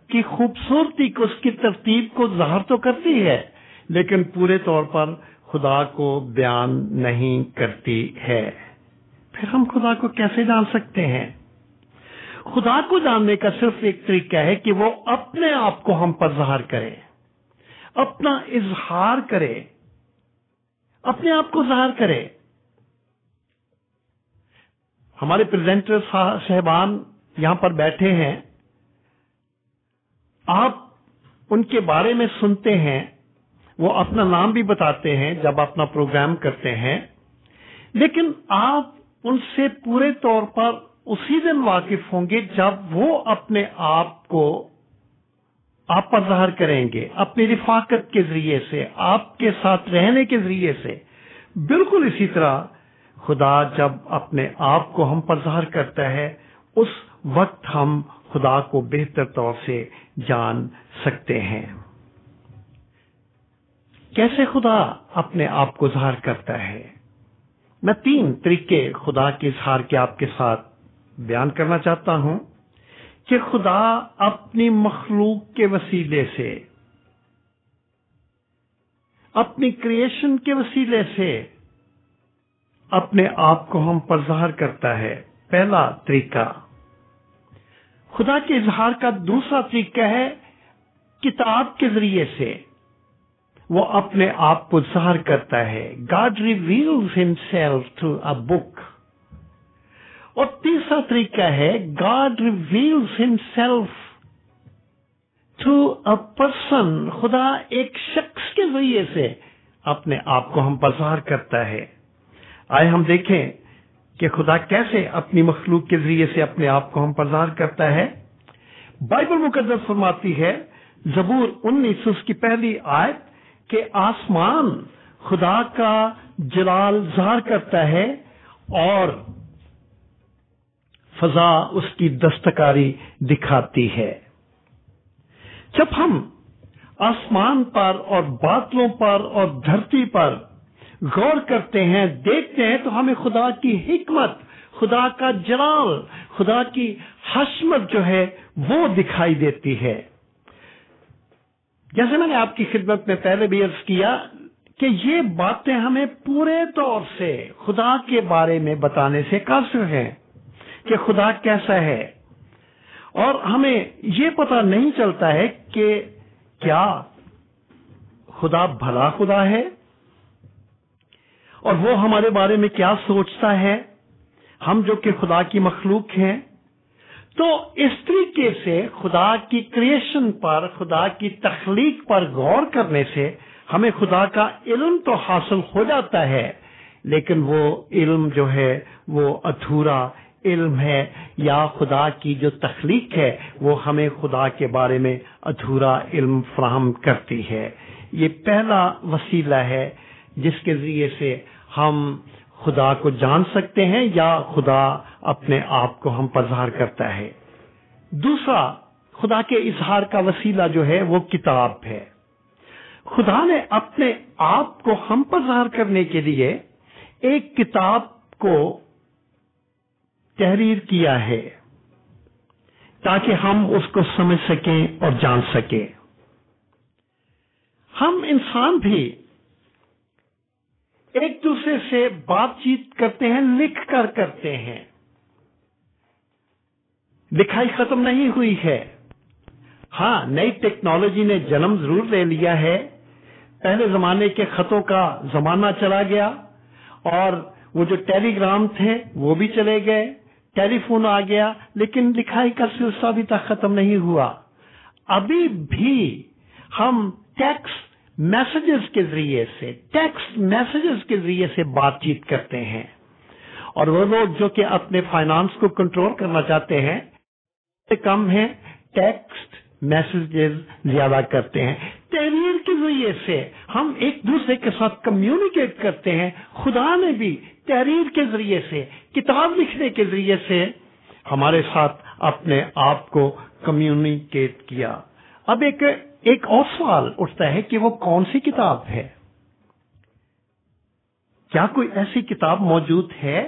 کی خوبصورتی کو, اس کی ترتیب کو ظاہر تو کرتی ہے, لیکن پورے طور پر خدا کو بیان نہیں کرتی ہے. پھر ہم خدا کو کیسے جان سکتے ہیں؟ خدا کو جاننے کا صرف ایک طریقہ ہے کہ وہ اپنے آپ کو ہم پر ظاہر کرے, اپنا اظہار کرے, اپنے آپ کو ظاہر کرے. ہمارے پریزنٹر صاحبان یہاں پر بیٹھے ہیں, آپ ان کے بارے میں سنتے ہیں, وہ اپنا نام بھی بتاتے ہیں جب اپنا پروگرام کرتے ہیں, لیکن آپ ان سے پورے طور پر اسی دن واقف ہوں گے جب وہ اپنے آپ کو آپ پر ظاہر کریں گے, اپنی رفاقت کے ذریعے سے, آپ کے ساتھ رہنے کے ذریعے سے. بالکل اسی طرح خدا جب اپنے آپ کو ہم پر ظاہر کرتا ہے, اس وقت ہم خدا کو بہتر طور سے جان سکتے ہیں. کیسے خدا اپنے آپ کو ظاہر کرتا ہے؟ میں 3 طریقے خدا کے اظہار کے آپ کے ساتھ بیان کرنا چاہتا ہوں کہ خدا اپنی مخلوق کے وسیلے سے, اپنی کریشن کے وسیلے سے اپنے آپ کو ہم پر ظاہر کرتا ہے. پہلا طریقہ. خدا کے اظہار کا دوسرا طریقہ ہے کتاب کے ذریعے سے وہ اپنے آپ کو ظاہر کرتا ہے. God reveals himself through a book. اور تیسرا طریقہ ہے God reveals himself through a person. خدا ایک شخص کے ذریعے سے اپنے آپ کو ہم پر ظاہر کرتا ہے. آئے ہم دیکھیں کہ خدا کیسے اپنی مخلوق کے ذریعے سے اپنے آپ کو ہم پر ظاہر کرتا ہے. بائبل مقدس فرماتی ہے زبور 19 اس کی پہلی آیت کہ آسمان خدا کا جلال ظاہر کرتا ہے اور فضا اس کی دستکاری دکھاتی ہے. جب ہم آسمان پر اور بادلوں پر اور دھرتی پر غور کرتے ہیں, دیکھتے ہیں, تو ہمیں خدا کی حکمت, خدا کا جلال, خدا کی حشمت جو ہے وہ دکھائی دیتی ہے. جیسے میں نے آپ کی خدمت میں پہلے بھی عرض کیا کہ یہ باتیں ہمیں پورے طور سے خدا کے بارے میں بتانے سے قاصر ہیں کہ خدا کیسا ہے, اور ہمیں یہ پتہ نہیں چلتا ہے کہ کیا خدا بھلا خدا ہے اور وہ ہمارے بارے میں کیا سوچتا ہے, ہم جو کہ خدا کی مخلوق ہیں. تو اس طریقے سے خدا کی کریشن پر, خدا کی تخلیق پر غور کرنے سے ہمیں خدا کا علم تو حاصل ہو جاتا ہے, لیکن وہ علم جو ہے وہ ادھورا علم ہے, یا خدا کی جو تخلیق ہے وہ ہمیں خدا کے بارے میں ادھورا علم فراہم کرتی ہے. یہ پہلا وسیلہ ہے جس کے ذریعے سے ہم خدا کو جان سکتے ہیں یا خدا اپنے آپ کو ہم پر ظاہر کرتا ہے. دوسرا خدا کے اظہار کا وسیلہ جو ہے وہ کتاب ہے. خدا نے اپنے آپ کو ہم پر ظاہر کرنے کے لیے ایک کتاب کو تحریر کیا ہے تاکہ ہم اس کو سمجھ سکیں اور جان سکیں. ہم انسان بھی ایک دوسرے سے بات چیت کرتے ہیں، لکھ کر کرتے ہیں. لکھائی ختم نہیں ہوئی ہے. ہاں، نئی ٹیکنالوجی نے جنم ضرور لے لیا ہے. پہلے زمانے کے خطوں کا زمانہ چلا گیا اور وہ جو ٹیلی گرام تھے وہ بھی چلے گئے، ٹیلی فون آ گیا، لیکن لکھائی کا سلسلہ ابھی تک ختم نہیں ہوا. ابھی بھی ہم ٹیکسٹ میسجز کے ذریعے سے بات چیت کرتے ہیں. اور وہ لوگ جو کہ اپنے فائنانس کو کنٹرول کرنا چاہتے ہیں کم ہیں، ٹیکسٹ میسجز زیادہ کرتے ہیں. تحریر کے ذریعے سے ہم ایک دوسرے کے ساتھ کمیونیکیٹ کرتے ہیں. خدا نے بھی تحریر کے ذریعے سے، کتاب لکھنے کے ذریعے سے ہمارے ساتھ اپنے آپ کو کمیونیکیٹ کیا. اب ایک اور سوال اٹھتا ہے کہ وہ کون سی کتاب ہے؟ کیا کوئی ایسی کتاب موجود ہے؟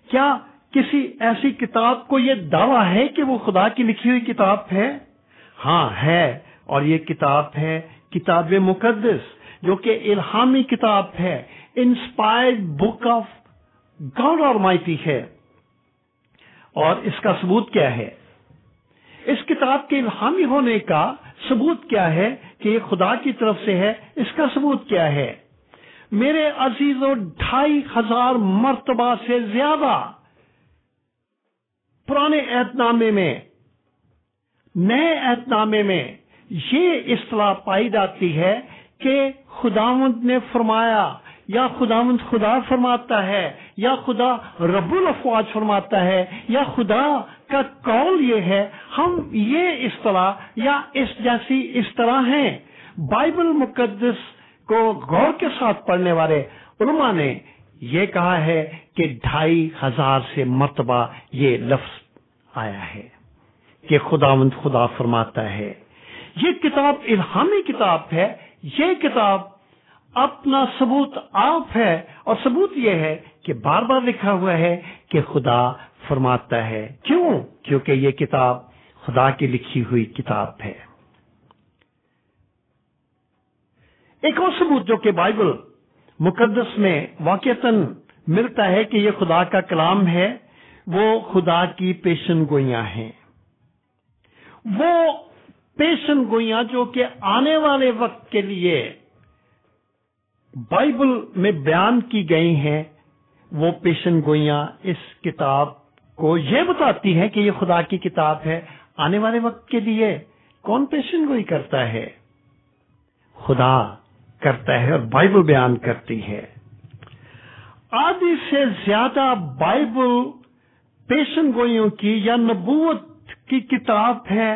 کیا کسی ایسی کتاب کو یہ دعویٰ ہے کہ وہ خدا کی لکھی ہوئی کتاب ہے؟ ہاں ہے، اور یہ کتاب ہے کتاب مقدس، جو کہ الہامی کتاب ہے، inspired book of God Almighty ہے. اور اس کا ثبوت کیا ہے؟ اس کتاب کے الہامی ہونے کا ثبوت کیا ہے کہ یہ خدا کی طرف سے ہے؟ اس کا ثبوت کیا ہے؟ میرے عزیزوں، 2500 مرتبہ سے زیادہ پرانے عہد نامے میں، نئے عہد نامے میں یہ اصطلاح پائی جاتی ہے کہ خداوند نے فرمایا، یا خداوند خدا فرماتا ہے، یا خدا رب الافواج فرماتا ہے، یا خدا کا قول یہ ہے. ہم یہ اصطلاح یا اس جیسی اصطلاح ہیں. بائبل مقدس کو غور کے ساتھ پڑھنے والے علماء نے یہ کہا ہے کہ 2500 سے مرتبہ یہ لفظ آیا ہے کہ خداوند خدا فرماتا ہے. یہ کتاب الہامی کتاب ہے. یہ کتاب اپنا ثبوت آپ ہے، اور ثبوت یہ ہے کہ بار بار لکھا ہوا ہے کہ خدا فرماتا ہے. کیوں؟ کیونکہ یہ کتاب خدا کی لکھی ہوئی کتاب ہے. ایک اور ثبوت جو کہ بائبل مقدس میں واقعتاً ملتا ہے کہ یہ خدا کا کلام ہے، وہ خدا کی پیشن گوئیاں ہیں. وہ پیشن گوئیاں جو کہ آنے والے وقت کے لیے بائبل میں بیان کی گئی ہیں، وہ پیشن گوئیاں اس کتاب کو یہ بتاتی ہیں کہ یہ خدا کی کتاب ہے. آنے والے وقت کے لیے کون پیشن گوئی کرتا ہے؟ خدا کرتا ہے، اور بائبل بیان کرتی ہے. آدھی سے زیادہ بائبل پیشن گوئیوں کی یا نبوت کی کتاب ہے.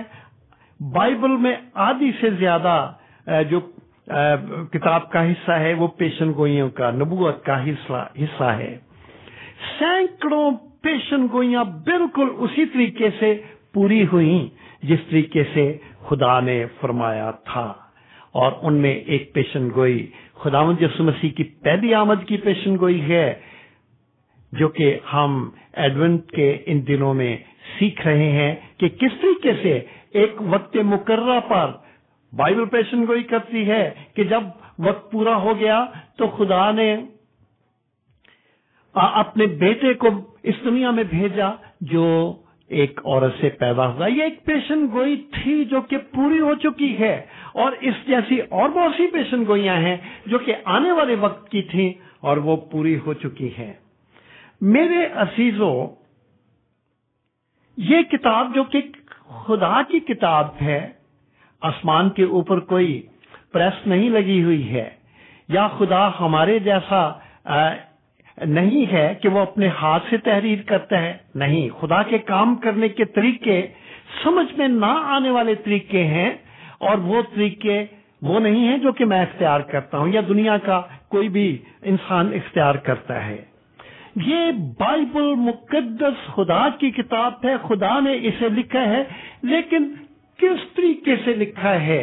بائبل میں آدھی سے زیادہ جو کتاب کا حصہ ہے وہ پیشن گوئیوں کا، نبوت کا حصہ ہے. سینکڑوں پیشن گوئیاں بالکل اسی طریقے سے پوری ہوئیں جس طریقے سے خدا نے فرمایا تھا. اور ان میں ایک پیشن گوئی خداوند یسوع مسیح کی پہلی آمد کی پیشن گوئی ہے، جو کہ ہم ایڈونٹ کے ان دنوں میں سیکھ رہے ہیں کہ کس طریقے سے ایک وقت مقررہ پر بائبل پیشن گوئی کرتی ہے کہ جب وقت پورا ہو گیا تو خدا نے اپنے بیٹے کو اس دنیا میں بھیجا جو ایک عورت سے پیدا ہوا. یہ ایک پیشن گوئی تھی جو کہ پوری ہو چکی ہے، اور اس جیسی اور بہت سی پیشن گوئیاں ہیں جو کہ آنے والے وقت کی تھیں اور وہ پوری ہو چکی ہیں. میرے عزیزوں، یہ کتاب جو کہ خدا کی کتاب ہے، آسمان کے اوپر کوئی پریس نہیں لگی ہوئی ہے، یا خدا ہمارے جیسا نہیں ہے کہ وہ اپنے ہاتھ سے تحریر کرتا ہے. نہیں، خدا کے کام کرنے کے طریقے سمجھ میں نہ آنے والے طریقے ہیں، اور وہ طریقے وہ نہیں ہیں جو کہ میں اختیار کرتا ہوں یا دنیا کا کوئی بھی انسان اختیار کرتا ہے. یہ بائبل مقدس خدا کی کتاب ہے. خدا نے اسے لکھا ہے، لیکن کس طریقے سے لکھا ہے؟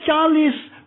40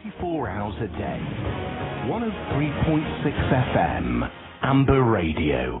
24 hours a day, 103.6 FM, Amber Radio.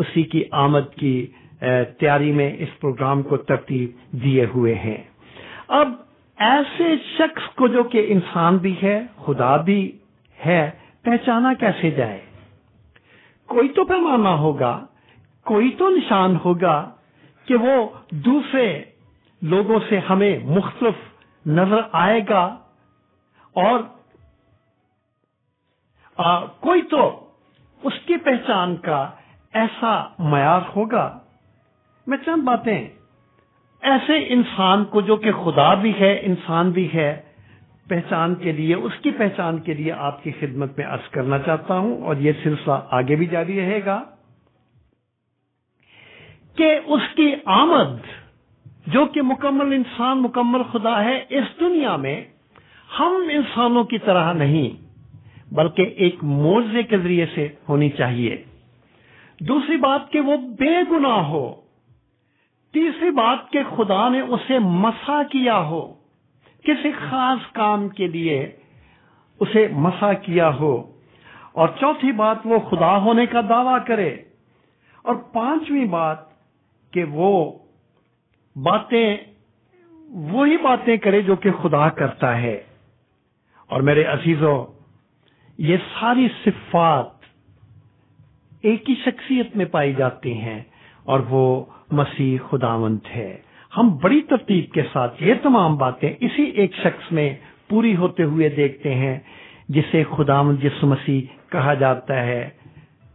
اسی کی آمد کی تیاری میں اس پروگرام کو ترتیب دیے ہوئے ہیں. اب ایسے شخص کو جو کہ انسان بھی ہے خدا بھی ہے پہچانا کیسے جائے؟ کوئی تو پیمانہ ہوگا, کوئی تو نشان ہوگا کہ وہ دوسرے لوگوں سے ہمیں مختلف نظر آئے گا, اور کوئی تو اس کی پہچان کا ایسا معیار ہوگا. میں چند باتیں ایسے انسان کو جو کہ خدا بھی ہے انسان بھی ہے پہچان کے لیے, اس کی پہچان کے لیے آپ کی خدمت میں عرض کرنا چاہتا ہوں, اور یہ سلسلہ آگے بھی جاری رہے گا کہ اس کی آمد جو کہ مکمل انسان مکمل خدا ہے اس دنیا میں ہم انسانوں کی طرح نہیں بلکہ ایک معجزے کے ذریعے سے ہونی چاہیے. دوسری بات کہ وہ بے گناہ ہو. تیسری بات کہ خدا نے اسے مسح کیا ہو, کسی خاص کام کے لیے اسے مسح کیا ہو. اور چوتھی بات وہ خدا ہونے کا دعویٰ کرے. اور پانچویں بات کہ وہ باتیں وہی باتیں کرے جو کہ خدا کرتا ہے. اور میرے عزیزوں, یہ ساری صفات ایک ہی شخصیت میں پائی جاتی ہیں اور وہ مسیح خداوند ہے. ہم بڑی ترتیب کے ساتھ یہ تمام باتیں اسی ایک شخص میں پوری ہوتے ہوئے دیکھتے ہیں جسے خداوند یسوع مسیح کہا جاتا ہے,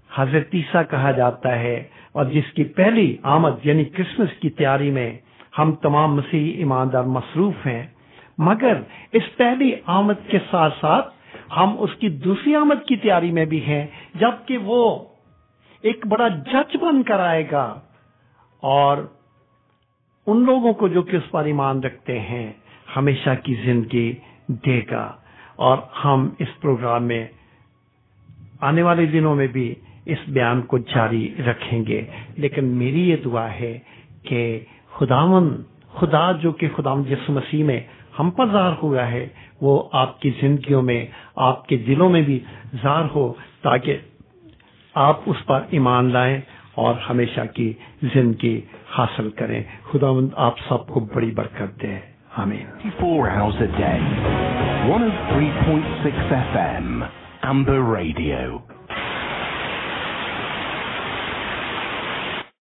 حضرت عیسیٰ کہا جاتا ہے, اور جس کی پہلی آمد یعنی کرسمس کی تیاری میں ہم تمام مسیحی ایماندار مصروف ہیں. مگر اس پہلی آمد کے ساتھ ساتھ ہم اس کی دوسری آمد کی تیاری میں بھی ہیں, جبکہ وہ ایک بڑا جج بن کر آئے گا اور ان لوگوں کو جو کہ اس پر ایمان رکھتے ہیں ہمیشہ کی زندگی دے گا. اور ہم اس پروگرام میں آنے والے دنوں میں بھی اس بیان کو جاری رکھیں گے. لیکن میری یہ دعا ہے کہ خدا جو کہ خداوند یسوع مسیح میں ہم پر ظاہر ہوا ہے وہ آپ کی زندگیوں میں آپ کے دلوں میں بھی ظاہر ہو, تاکہ آپ اس پر ایمان لائیں اور ہمیشہ کی زندگی حاصل کریں. خداوند آپ سب کو بڑی برکت دے. آمین. 24 hours a day. 103.6 FM. Amber Radio.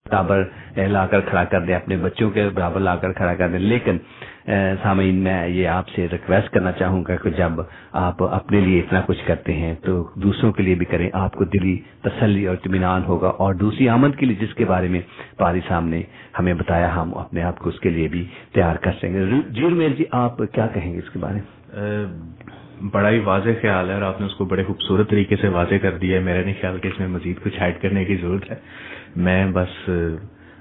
برابر لا کر کھڑا کر دیں, اپنے بچوں کے برابر لا کر کھڑا کر دیں. لیکن سامعین, میں یہ آپ سے ریکویسٹ کرنا چاہوں گا کہ جب آپ اپنے لیے اتنا کچھ کرتے ہیں تو دوسروں کے لیے بھی کریں. آپ کو دلی تسلی اور اطمینان ہوگا, اور دوسری آمد کے لیے جس کے بارے میں پاری صاحب نے ہمیں بتایا ہم اپنے آپ کو اس کے لیے بھی تیار کر سکیں گے. جی رمیل جی, آپ کیا کہیں گے اس کے بارے میں؟ بڑا ہی واضح خیال ہے اور آپ نے اس کو بڑے خوبصورت طریقے سے واضح کر دیا ہے. میرا نہیں خیال کہ اس میں مزید کچھ ایڈ کرنے کی ضرورت ہے. میں بس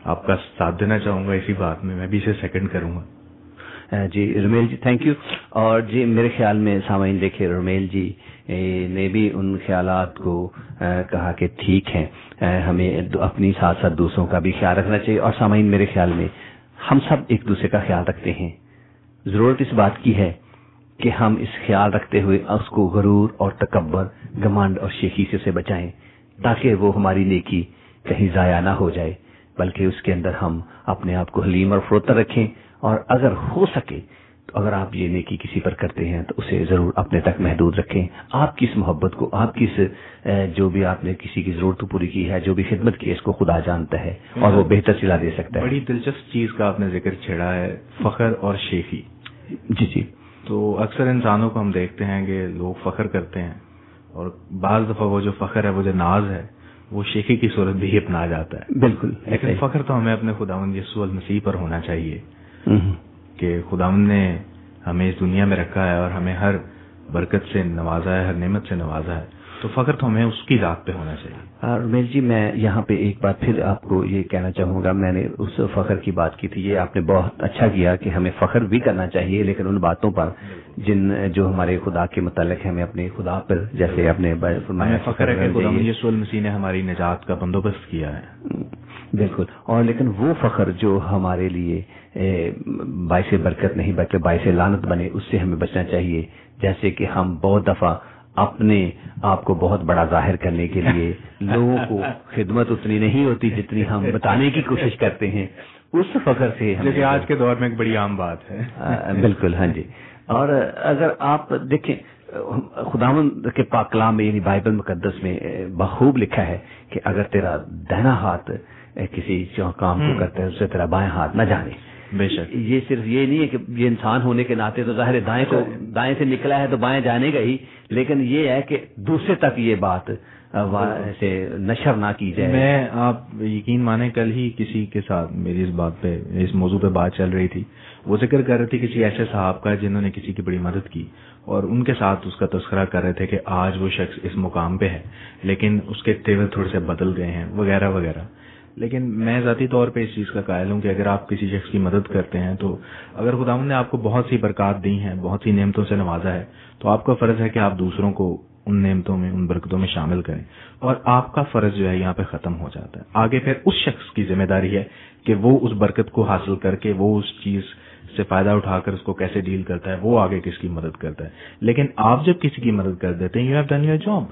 آپ کا ساتھ دینا چاہوں گا اسی بات میں, میں بھی اسے سیکنڈ کروں گا. جی رمیل جی, تھینک یو. اور جی میرے خیال میں سامعین دیکھیں, رمیل جی نے بھی ان خیالات کو کہا کہ ٹھیک ہے, ہمیں اپنی ساتھ ساتھ دوسروں کا بھی خیال رکھنا چاہیے. اور سامعین میرے خیال میں ہم سب ایک دوسرے کا خیال رکھتے ہیں. ضرورت اس بات کی ہے کہ ہم اس خیال رکھتے ہوئے اس کو غرور اور تکبر, گھمنڈ اور شیخی سے بچائیں, تاکہ وہ ہماری نیکی کہیں ضائع نہ ہو جائے, بلکہ اس کے اندر ہم اپنے آپ کو حلیم اور فروتر رکھیں. اور اگر ہو سکے تو اگر آپ یہ نیکی کسی پر کرتے ہیں تو اسے ضرور اپنے تک محدود رکھیں. آپ کی اس محبت کو, آپ کی اس جو بھی آپ نے کسی کی ضرورت پوری کی ہے, جو بھی خدمت کی ہے, اس کو خدا جانتا ہے اور وہ بہتر صلہ دے سکتا ہے. بڑی دلچسپ چیز کا آپ نے ذکر چھیڑا ہے, فخر اور شیخی. جی جی. تو اکثر انسانوں کو ہم دیکھتے ہیں کہ لوگ فخر کرتے ہیں, اور بعض دفعہ وہ جو فخر ہے, وہ جو ناز ہے, وہ شیخی کی صورت بھی اپنا جاتا ہے. بالکل. لیکن فخر تو ہمیں اپنے خداوند یسوع المسیح پر ہونا چاہیے کہ خداوند نے ہمیں اس دنیا میں رکھا ہے اور ہمیں ہر برکت سے نوازا ہے, ہر نعمت سے نوازا ہے, تو فخر تو ہمیں اس کی ذات پہ ہونا چاہیے. رمیل جی, میں یہاں پہ ایک بات پھر آپ کو یہ کہنا چاہوں گا. میں نے اس فخر کی بات کی تھی, یہ آپ نے بہت اچھا کیا کہ ہمیں فخر بھی کرنا چاہیے, لیکن ان باتوں پر جو ہمارے خدا کے متعلق ہے, ہمیں اپنے خدا پر, جیسے اپنے ہمیں فخر ہے کہ خداوند یسوع المسیح نے ہماری نجات کا بندوبست کیا ہے. بالکل. اور لیکن وہ فخر جو ہمارے لیے باعث برکت نہیں بلکہ باعث لعنت بنے, اس سے ہمیں بچنا چاہیے. جیسے کہ ہم بہت دفعہ اپنے آپ کو بہت بڑا ظاہر کرنے کے لیے لوگوں کو خدمت اتنی نہیں ہوتی جتنی ہم بتانے کی کوشش کرتے ہیں. اس فخر سے جیسے آج کے دور میں ایک بڑی عام بات ہے. بالکل, ہاں جی. اور اگر آپ دیکھیں خداوند کے پاک کلام میں یعنی بائبل مقدس میں بخوب لکھا ہے کہ اگر تیرا دہنا ہاتھ کسی کام کو کرتا ہے اس سے تیرا بائیں ہاتھ نہ جانے. بے شک یہ صرف یہ نہیں ہے کہ یہ انسان ہونے کے ناطے تو ظاہر ہے دائیں سے نکلا ہے تو بائیں جانے گا ہی, لیکن یہ ہے کہ دوسرے تک یہ بات سے نشر نہ کی جائے. میں آپ یقین مانیں کل ہی کسی کے ساتھ میری اس بات پہ اس موضوع پہ بات چل رہی تھی. وہ ذکر کر رہے تھے کسی ایسے صاحب کا جنہوں نے کسی کی بڑی مدد کی اور ان کے ساتھ اس کا تذکرہ کر رہے تھے کہ آج وہ شخص اس مقام پہ ہے لیکن اس کے تیور تھوڑے سے بدل گئے ہیں وغیرہ وغیرہ. لیکن میں ذاتی طور پہ اس چیز کا قائل ہوں کہ اگر آپ کسی شخص کی مدد کرتے ہیں تو اگر خداوند نے آپ کو بہت سی برکات دی ہیں, بہت سی نعمتوں سے نوازا ہے, تو آپ کا فرض ہے کہ آپ دوسروں کو ان نعمتوں میں ان برکتوں میں شامل کریں. اور آپ کا فرض جو ہے یہاں پہ ختم ہو جاتا ہے. آگے پھر اس شخص کی ذمہ داری ہے کہ وہ اس برکت کو حاصل کر کے وہ اس چیز سے فائدہ اٹھا کر اس کو کیسے ڈیل کرتا ہے, وہ آگے کس کی مدد کرتا ہے. لیکن آپ جب کسی کی مدد کر دیتے ہیں, you have done your job.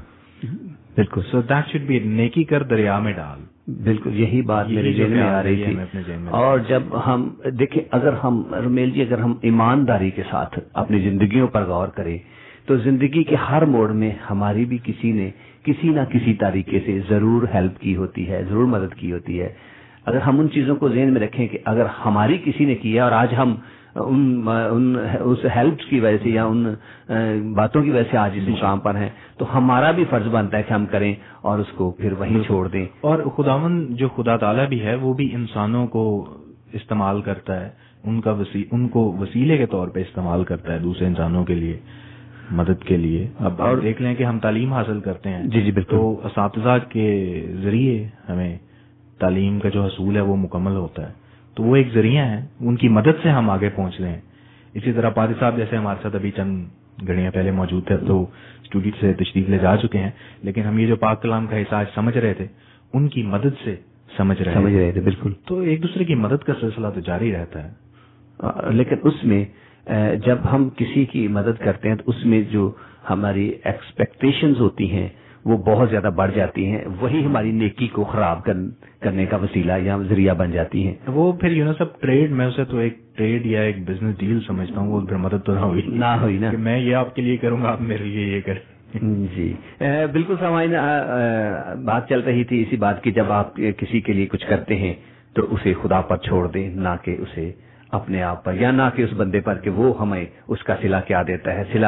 بالکل. سو دیٹ شوڈ بی نیکی کر دریا میں ڈال. بالکل یہی بات میرے ذہن میں آ رہی تھی. اور جب ہم دیکھیں اگر ہم رمیل جی اگر ہم ایمانداری کے ساتھ اپنی زندگیوں پر غور کریں تو زندگی کے ہر موڑ میں ہماری بھی کسی نے کسی نہ کسی طریقے سے ضرور ہیلپ کی ہوتی ہے, ضرور مدد کی ہوتی ہے. اگر ہم ان چیزوں کو ذہن میں رکھیں کہ اگر ہماری کسی نے کیا اور آج ہم اس ہیلپ کی وجہ سے یا ان باتوں کی وجہ سے آج اس مقام پر ہیں تو ہمارا بھی فرض بنتا ہے کہ ہم کریں اور اس کو پھر وہیں چھوڑ دیں. اور خداوند جو خدا تعالیٰ بھی ہے وہ بھی انسانوں کو استعمال کرتا ہے, ان کو وسیلے کے طور پہ استعمال کرتا ہے دوسرے انسانوں کے لیے مدد کے لیے. اب اور دیکھ لیں کہ ہم تعلیم حاصل کرتے ہیں. جی بالکل. تو اساتذہ کے ذریعے ہمیں تعلیم کا جو حصول ہے وہ مکمل ہوتا ہے, تو وہ ایک ذریعہ ہے, ان کی مدد سے ہم آگے پہنچ رہے ہیں. اسی طرح پادری صاحب جیسے ہمارے ساتھ ابھی چند گھڑیاں پہلے موجود تھے تو اسٹوڈیو سے تشریف لے جا چکے ہیں, لیکن ہم یہ جو پاک کلام کا حصہ آج سمجھ رہے تھے ان کی مدد سے سمجھ رہے تھے. بالکل. تو ایک دوسرے کی مدد کا سلسلہ تو جاری رہتا ہے. لیکن اس میں جب ہم کسی کی مدد کرتے ہیں تو اس میں جو ہماری ایکسپیکٹیشنز ہوتی ہیں وہ بہت زیادہ بڑھ جاتی ہیں, وہی ہماری نیکی کو خراب کرنے کا وسیلہ یا ذریعہ بن جاتی ہیں. وہ پھر سب ٹریڈ, میں اسے تو ایک ٹریڈ یا ایک بزنس ڈیل سمجھتا ہوں, وہ پھر مدد تو نہ ہوئی نا کہ میں یہ آپ کے لیے کروں گا آپ میرے لیے یہ کریں. جی بالکل. سامعین بات چل رہی تھی اسی بات کی, جب آپ کسی کے لیے کچھ کرتے ہیں تو اسے خدا پر چھوڑ دیں, نہ کہ اسے اپنے آپ پر یا نہ کہ اس بندے پر کہ وہ ہمیں اس کا صلہ کیا دیتا ہے. صلہ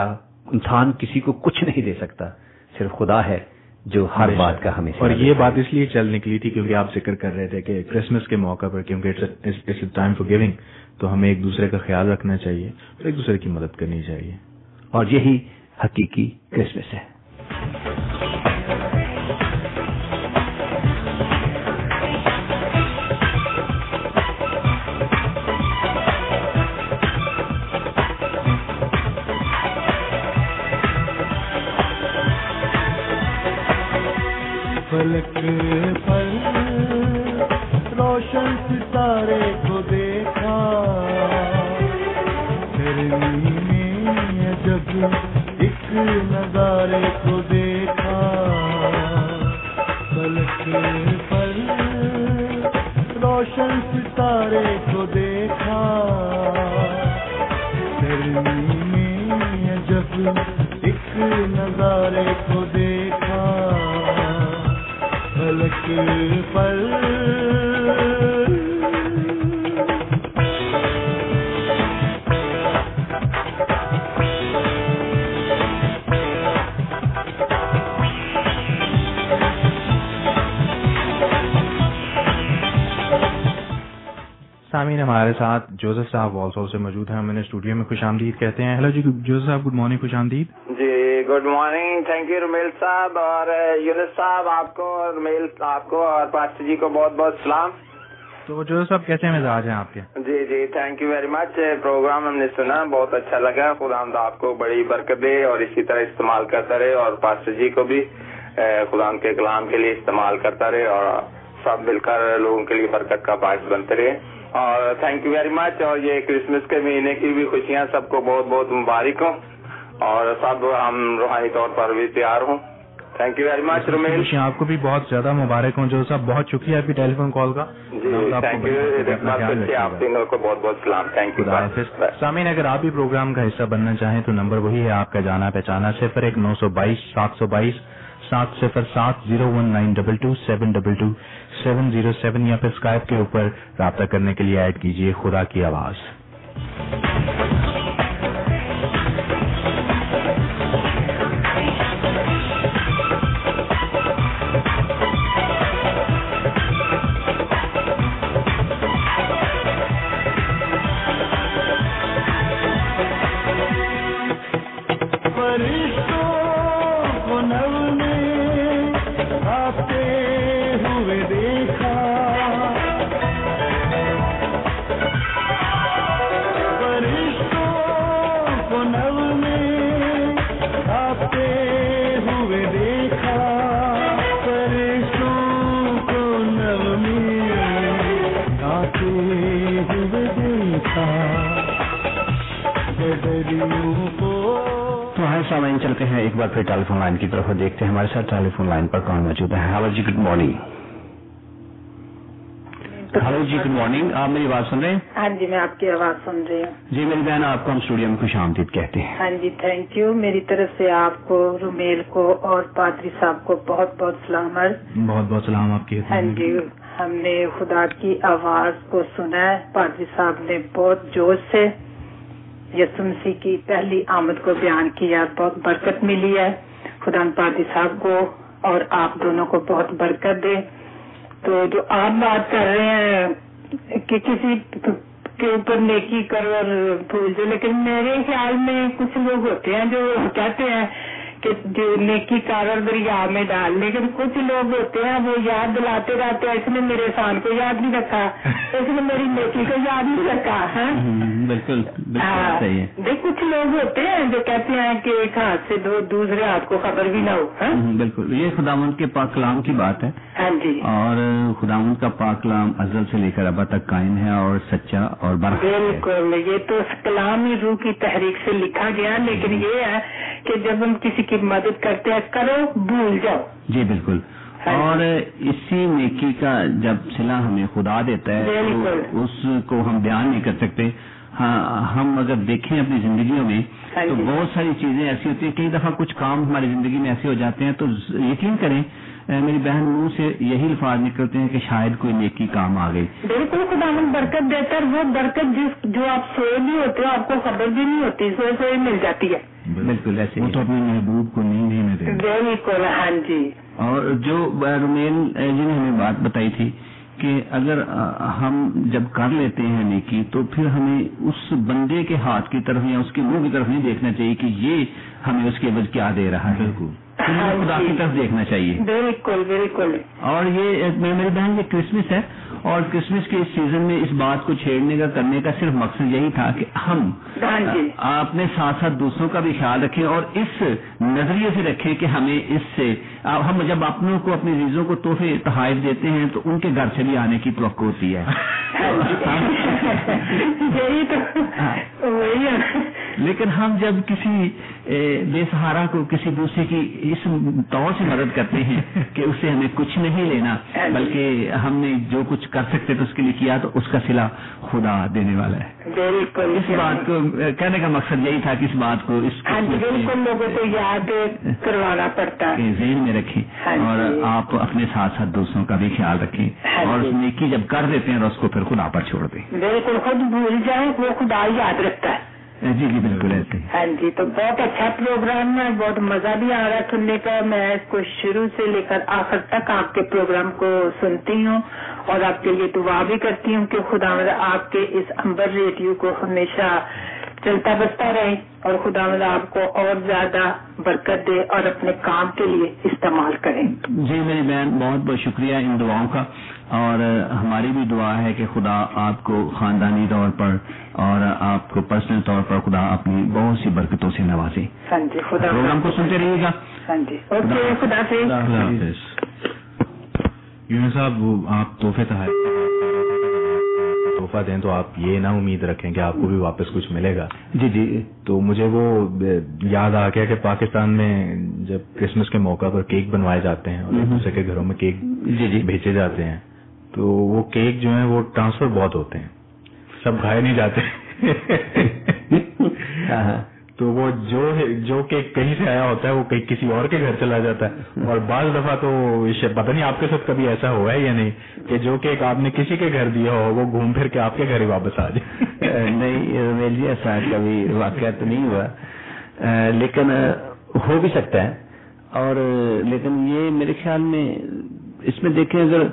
انسان کسی کو کچھ نہیں دے سکتا, صرف خدا ہے جو ہر بات کا ہمیں. اور یہ بات اس لیے چل نکلی تھی کیونکہ آپ ذکر کر رہے تھے کہ کرسمس کے موقع پر کیونکہ it's a time for giving, تو ہمیں ایک دوسرے کا خیال رکھنا چاہیے اور ایک دوسرے کی مدد کرنی چاہیے, اور یہی حقیقی کرسمس ہے. فلک پر روشن ستارے کو دیکھا, گرمی میں جب ایک نظارے کو دیکھا. فلک پر روشن ستارے کو دیکھا, گرمی میں جب ایک نظارے کو دیکھا. فلک پر سامعین ہمارے ساتھ جوزف صاحب والسو سے موجود ہیں, میں نے اسٹوڈیو میں خوش آمدید کہتے ہیں. ہیلو جی جوزف صاحب, گڈ مارننگ, خوش آمدید. جی good morning, thank you Rumail صاحب اور یونس صاحب, آپ کو رمیل آپ کو اور پاسٹر جی کو بہت بہت سلام. تو جوزف صاحب کیسے مزاج ہیں آپ کے؟ جی thank you very much. Programme ہم نے سنا, بہت اچھا لگا. خدا آپ کو بڑی برکت دے اور اسی طرح استعمال کرتا رہے, اور پاسٹر جی کو بھی خدا کے کلام کے لیے استعمال کرتا رہے, اور سب مل کر لوگوں کے لیے برکت کا باعث بنتے رہے. اور تھینک یو ویری مچ. اور یہ کرسمس کے مہینے کی بھی خوشیاں سب کو بہت بہت مبارک ہوں. اور سب ہم روحانی طور پر بھی تیار ہوں. تھینک یو ویری مچ رومیل. آپ کو بھی بہت زیادہ مبارک ہوں جو صاحب, بہت شکریہ آپ کی ٹیلی فون کال کا. جی تھینک یو, آپ تینوں کو بہت بہت سلام. Thank you. سامعین, اگر آپ بھی پروگرام کا حصہ بننا چاہیں تو نمبر وہی ہے آپ کا جانا پہچانا 01922 722 707 01922 722 707 یا پھر اسکائپ کے اوپر رابطہ کرنے کے لیے ایڈ کیجیے خدا کی آواز. سامعین چلتے ہیں ایک بار پھر ٹیلی فون لائن کی طرف دیکھتے ہیں ہمارے ساتھ ٹیلی فون لائن پر کون موجود ہے. ہیلو جی, گڈ مارننگ. ہیلو جی, گڈ مارننگ. آپ میری آواز سن رہے ہیں؟ ہاں جی, میں آپ کی آواز سن رہی ہوں. جی میری بہن, آپ کو ہم اسٹوڈیو میں خوش آمدید کہتے ہیں. ہاں جی, تھینک یو. میری طرف سے آپ کو, رومیل کو اور پادری صاحب کو بہت بہت سلام. بہت بہت سلام آپ کی. ہاں جی, ہم نے خدا کی آواز کو سنا ہے. پادری صاحب نے بہت جوش سے یسوع مسیح کی پہلی آمد کو بیان کیا, بہت برکت ملی ہے. خدا پادری صاحب کو اور آپ دونوں کو بہت برکت دے. تو جو آپ بات کر رہے ہیں کہ کسی کے اوپر نیکی کرو اور بھول جاؤ, لیکن میرے خیال میں کچھ لوگ ہوتے ہیں جو کہتے ہیں کہ جو نیکی کار اور دریا میں ڈال, لیکن کچھ لوگ ہوتے ہیں وہ یاد دلاتے رہتے ہیں, اس نے میرے احسان کو یاد نہیں رکھا, اس نے میری نیکی کو یاد نہیں رکھا. بالکل صحیح ہے. دیکھ, کچھ لوگ ہوتے ہیں جو کہتے ہیں کہ ایک ہاتھ سے دوسرے ہاتھ کو خبر بھی نہ ہو. بالکل, یہ خداوند کے پاک کلام کی بات ہے. ہاں جی, اور خداوند کا پاک کلام ازل سے لے کر ابد تک قائم ہے اور سچا اور برحق ہے. بالکل, یہ تو کلام ہی روح کی تحریک سے لکھا گیا, لیکن یہ ہے کہ جب ہم کسی کی مدد کرتے ہیں کرو بھول جاؤ. جی بالکل. اور اسی نیکی کا جب صلہ ہمیں خدا دیتا ہے تو اس کو ہم بیان نہیں کر سکتے. ہم اگر دیکھیں اپنی زندگیوں میں تو بہت ساری چیزیں ایسی ہوتی ہیں, کئی دفعہ کچھ کام ہماری زندگی میں ایسے ہو جاتے ہیں تو یقین کریں میری بہن منہ سے یہی الفاظ نکلتے ہیں کہ شاید کوئی نیکی کام آ گئی. بالکل, خداوند برکت دیتا ہے. وہ برکت جو آپ سوئے بھی ہوتے ہو آپ کو خبر بھی نہیں ہوتی, سوئے مل جاتی ہے. بالکل ایسے وہ تو اپنے محبوب کو نیند ہی میں دے. بالکل, ہاں جی. اور جو رومیل جی نے ہمیں بات بتائی تھی کہ اگر ہم جب کر لیتے ہیں نیکی تو پھر ہمیں اس بندے کے ہاتھ کی طرف یا اس کے منہ کی طرف نہیں دیکھنا چاہیے کہ یہ ہمیں اس کے عوض کیا دے رہا ہے. بالکل, خدا کی طرف دیکھنا چاہیے. بالکل بالکل. اور یہ میری بہن, یہ کرسمس ہے اور کرسمس کے اس سیزن میں اس بات کو چھیڑنے کا کرنے کا صرف مقصد یہی تھا کہ ہم اپنے ساتھ ساتھ دوسروں کا بھی خیال رکھیں اور اس نظریے سے رکھیں کہ ہمیں اس سے ہم جب اپنوں کو اپنی چیزوں کو تحفے تحائف دیتے ہیں تو ان کے گھر سے بھی آنے کی توقع ہوتی ہے. لیکن ہم جب کسی بے سہارا کو کسی دوسرے کی اس طور سے مدد کرتے ہیں کہ اس سے ہمیں کچھ نہیں لینا بلکہ ہم نے جو کچھ کر سکتے تھے اس کے لیے کیا تو اس کا صلہ خدا دینے والا ہے. بالکل, اس بات کو کہنے کا مقصد یہی تھا کہ اس بات کو بالکل لوگوں کو یاد کروانا پڑتا ہے, ذہن میں رکھیں اور آپ اپنے ساتھ ساتھ دوسروں کا بھی خیال رکھیں اور اس نیکی جب کر دیتے ہیں تو اس کو پھر خدا پر چھوڑ دیں. بالکل, خود بھول جائیں وہ خدا یاد رکھتا ہے. جی جی بالکل ایسے. ہاں جی, تو بہت اچھا پروگرام ہے, بہت مزہ بھی آ رہا ہے سننے کا. میں اس کو شروع سے لے کر آخر تک آپ کے پروگرام کو سنتی ہوں اور آپ کے لیے دعا بھی کرتی ہوں کہ خدا آپ کے اس امبر ریڈیو کو ہمیشہ چلتا بستا رہے اور خدا آپ کو اور زیادہ برکت دے اور اپنے کام کے لیے استعمال کریں. جی میری بہن, بہت بہت شکریہ ان دعاؤں کا, اور ہماری بھی دعا ہے کہ خدا آپ کو خاندانی طور پر اور آپ کو پرسنل طور پر خدا اپنی بہت سی برکتوں سے نوازے. ہاں جی, خدا پروگرام کو سنتے رہیے گا. ہاں جی, اوکے, خدا حافظ. یونس صاحب, وہ آپ تحفے تحائف تو تحفہ دیں تو آپ یہ نہ امید رکھیں کہ آپ کو بھی واپس کچھ ملے گا. جی جی. تو مجھے وہ یاد آ گیا کہ پاکستان میں جب کرسمس کے موقع پر کیک بنوائے جاتے ہیں اور ایک دوسرے کے گھروں میں کیک بھیجے جاتے ہیں تو وہ کیک جو ہیں وہ ٹرانسفر بہت ہوتے ہیں, سب کھائے نہیں جاتے. تو وہ جو کیک کہیں سے آیا ہوتا ہے وہ کیک کسی اور کے گھر چلا جاتا ہے. اور بعض دفعہ تو پتہ نہیں آپ کے ساتھ کبھی ایسا ہوا ہے یا نہیں کہ جو کیک آپ نے کسی کے گھر دیا ہو وہ گھوم پھر کے آپ کے گھر ہی واپس آ جائے. نہیں جی, ایسا کبھی واقعہ تو نہیں ہوا, لیکن ہو بھی سکتا ہے. اور لیکن یہ میرے خیال میں اس میں دیکھیں اگر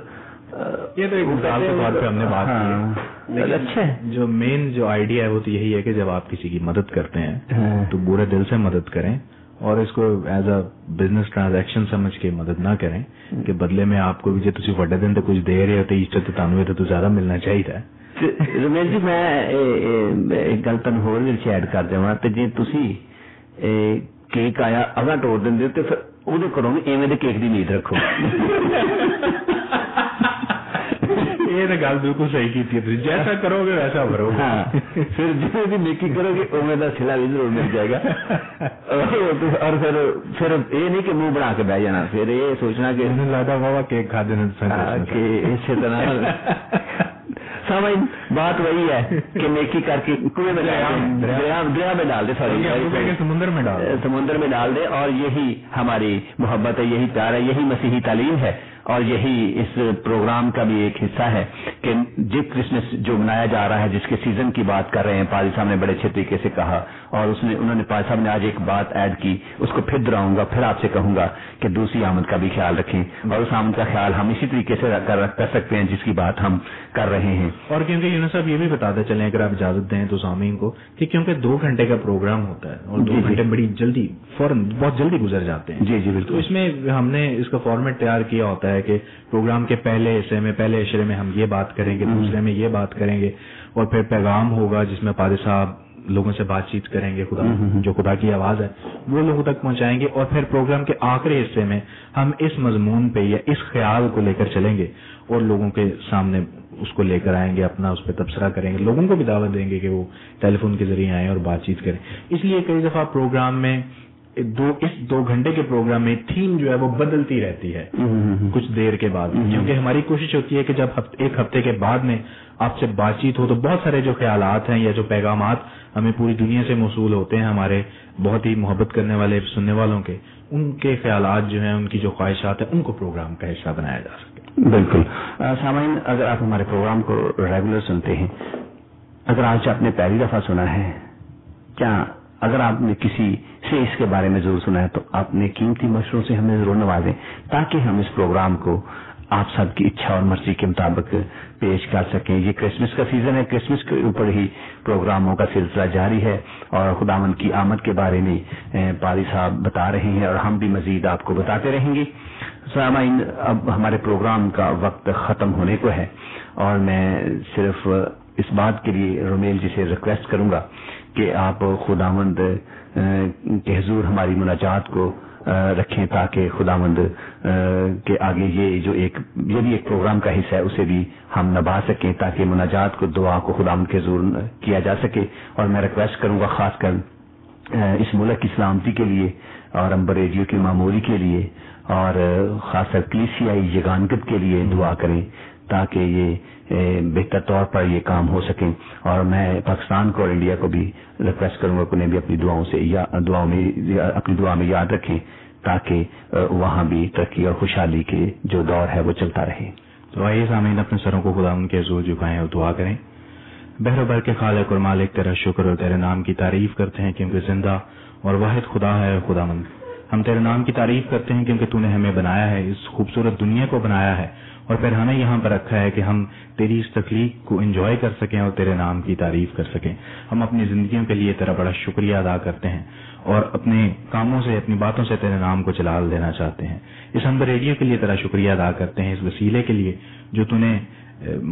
یہ تو ایک مثال کے طور پہ ہم نے بات کی, لیکن اچھا ہے. جو مین جو آئیڈیا ہے وہ تو یہی ہے کہ جب آپ کسی کی مدد کرتے ہیں تو پورے دل سے مدد کریں اور اس کو ایز اے بزنس ٹرانزیکشن سمجھ کے مدد نہ کریں کہ بدلے میں آپ کو بھی جو تسی وڈے دن تے کچھ دے رہے ہوتے ایسٹر تے تانوں تے تو زیادہ ملنا چاہیے. رمیش جی میں ایک گل تن ہور وچ ایڈ کر دیواں تے جے تسی کیک آیا اگا توڑ دیندے تے پھر اودے کرو ایویں دے کیک دی امید رکھو. یہ تو گل بالکل صحیح کی تھی, جیسا کرو گے ویسا بھرو گے. ہاں پھر جو بھی نیکی کرو گے اوے دا صلہ بھی ضرور مل جائے گا. اور پھر یہ نہیں کہ منہ بنا کے بیٹھ جانا, پھر یہ سوچنا کہ لگتا بابا کیک کھا دینا کہ اسی طرح. سامعین بات وہی ہے کہ نیکی کر کے کنویں میں دریا میں ڈال دے, سمندر میں ڈال دے. اور یہی ہماری محبت ہے, یہی پیار ہے, یہی مسیحی تعلیم ہے. اور یہی اس پروگرام کا بھی ایک حصہ ہے کہ جس کرسمس جو منایا جا رہا ہے, جس کے سیزن کی بات کر رہے ہیں, پادری صاحب نے بڑے اچھے طریقے سے کہا. اور انہوں نے پادری صاحب نے آج ایک بات ایڈ کی, اس کو پھر دہراؤں گا, پھر آپ سے کہوں گا کہ دوسری آمد کا بھی خیال رکھیں. اور اس آمد کا خیال ہم اسی طریقے سے کر سکتے ہیں جس کی بات ہم کر رہے ہیں. اور کیونکہ یونس صاحب یہ بھی بتاتے چلیں اگر آپ اجازت دیں تو سامعین کو کہ کیونکہ 2 گھنٹے کا پروگرام ہوتا ہے اور 2 گھنٹے بڑی جلدی فوراً بہت جلدی گزر جاتے ہیں. جی جی بالکل. تو اس میں ہم نے اس کا فارمیٹ تیار کیا ہوتا ہے کہ پروگرام کے پہلے حصے میں پہلے اشرے میں ہم یہ بات کریں گے, دوسرے میں یہ بات کریں گے, اور پھر پیغام ہوگا جس میں پادری صاحب لوگوں سے بات چیت کریں گے, جو خدا کی آواز ہے وہ لوگوں تک پہنچائیں گے. اور پھر پروگرام کے آخری حصے میں ہم اس مضمون پہ یا اس خیال کو لے کر چلیں گے اور لوگوں کے سامنے اس کو لے کر آئیں گے, اپنا اس پہ تبصرہ کریں گے, لوگوں کو بھی دعوت دیں گے کہ وہ ٹیلی فون کے ذریعے آئیں اور بات چیت کریں. اس لیے کئی دفعہ پروگرام میں اس 2 گھنٹے کے پروگرام میں تھیم جو ہے وہ بدلتی رہتی ہے کچھ دیر کے بعد, کیونکہ ہماری کوشش ہوتی ہے کہ جب ایک ہفتے کے بعد میں آپ سے بات چیت ہو تو بہت سارے جو خیالات ہیں یا جو پیغامات ہمیں پوری دنیا سے موصول ہوتے ہیں ہمارے بہت ہی محبت کرنے والے سننے والوں کے, ان کے خیالات جو ہیں, ان کی جو خواہشات ہیں, ان کو پروگرام کا حصہ بنایا جا سکے. بالکل. سامعین اگر آپ ہمارے پروگرام کو ریگولر سنتے ہیں, اگر آج آپ نے پہلی دفعہ سنا ہے, کیا اگر آپ نے کسی سے اس کے بارے میں ضرور سنا ہے تو اپنے قیمتی مشوروں سے ہمیں ضرور نوازیں تاکہ ہم اس پروگرام کو آپ سب کی اچھا اور مرضی کے مطابق پیش کر سکیں. یہ کرسمس کا سیزن ہے, کرسمس کے اوپر ہی پروگراموں کا سلسلہ جاری ہے اور خداوند کی آمد کے بارے میں پادری صاحب بتا رہے ہیں اور ہم بھی مزید آپ کو بتاتے رہیں گے. سامعین اب ہمارے پروگرام کا وقت ختم ہونے کو ہے اور میں صرف اس بات کے لیے رومیل جی سے ریکویسٹ کروں گا کہ آپ خداوند کے حضور ہماری مناجات کو رکھیں تاکہ خداوند کے آگے یہ بھی ایک پروگرام کا حصہ ہے اسے بھی ہم نبھا سکیں تاکہ مناجات کو دعا کو خداوند کے حضور کیا جا سکے. اور میں ریکویسٹ کروں گا خاص کر اس ملک کی سلامتی کے لیے اور امبر ریڈیو کی معمولی کے لیے اور خاص کر کلیسیائی یگانگت کے لیے دعا کریں تاکہ یہ بہتر طور پر یہ کام ہو سکیں. اور میں پاکستان کو اور انڈیا کو بھی ریکویسٹ کروں گا کہ انہیں بھی اپنی دعا میں یاد رکھیں تاکہ وہاں بھی ترقی اور خوشحالی کے جو دور ہے وہ چلتا رہے. تو آئیے سامعین اپنے سروں کو خدا ان کے حضور جھکائیں اور دعا کریں. بحر و بر کے خالق اور مالک تیرا شکر اور تیرے نام کی تعریف کرتے ہیں کیونکہ زندہ اور واحد خدا ہے خداوند. ہم تیرے نام کی تعریف کرتے ہیں کیونکہ تو نے ہمیں بنایا ہے, اس خوبصورت دنیا کو بنایا ہے اور پھر ہمیں یہاں پر رکھا ہے کہ ہم تیری اس تخلیق کو انجوائے کر سکیں اور تیرے نام کی تعریف کر سکیں. ہم اپنی زندگیوں کے لیے تیرا بڑا شکریہ ادا کرتے ہیں اور اپنے کاموں سے اپنی باتوں سے تیرے نام کو جلال دینا چاہتے ہیں. اس امبر ریڈیو کے لیے تیرا شکریہ ادا کرتے ہیں, اس وسیلے کے لیے جو تو نے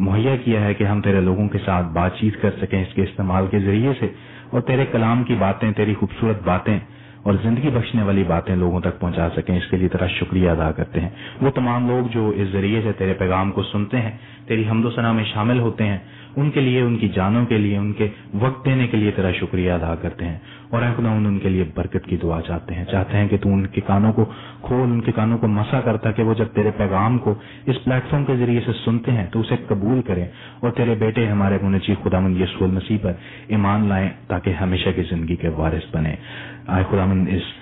مہیا کیا ہے کہ ہم تیرے لوگوں کے ساتھ بات چیت کر سکیں اس کے استعمال کے ذریعے سے, اور تیرے کلام کی باتیں, تیری خوبصورت باتیں اور زندگی بخشنے والی باتیں لوگوں تک پہنچا سکیں، اس کے لیے تیرا شکریہ ادا کرتے ہیں۔ وہ تمام لوگ جو اس ذریعے سے تیرے پیغام کو سنتے ہیں، تیری حمد و ثنا میں شامل ہوتے ہیں، ان کے لیے، ان کی جانوں کے لیے، ان کے وقت دینے کے لیے تیرا شکریہ ادا کرتے ہیں، اور اے خدا ان کے لیے برکت کی دعا چاہتے ہیں کہ تو ان کے کانوں کو کھول، ان کے کانوں کو مسا کرتا کہ وہ جب تیرے پیغام کو اس پلیٹ فارم کے ذریعے سے سنتے ہیں تو اسے قبول کریں اور تیرے بیٹے ہمارے منجی خداوند یسوع المسیح پر ایمان لائیں تاکہ ہمیشہ کی زندگی کے وارث بنیں۔ اے خداوند اس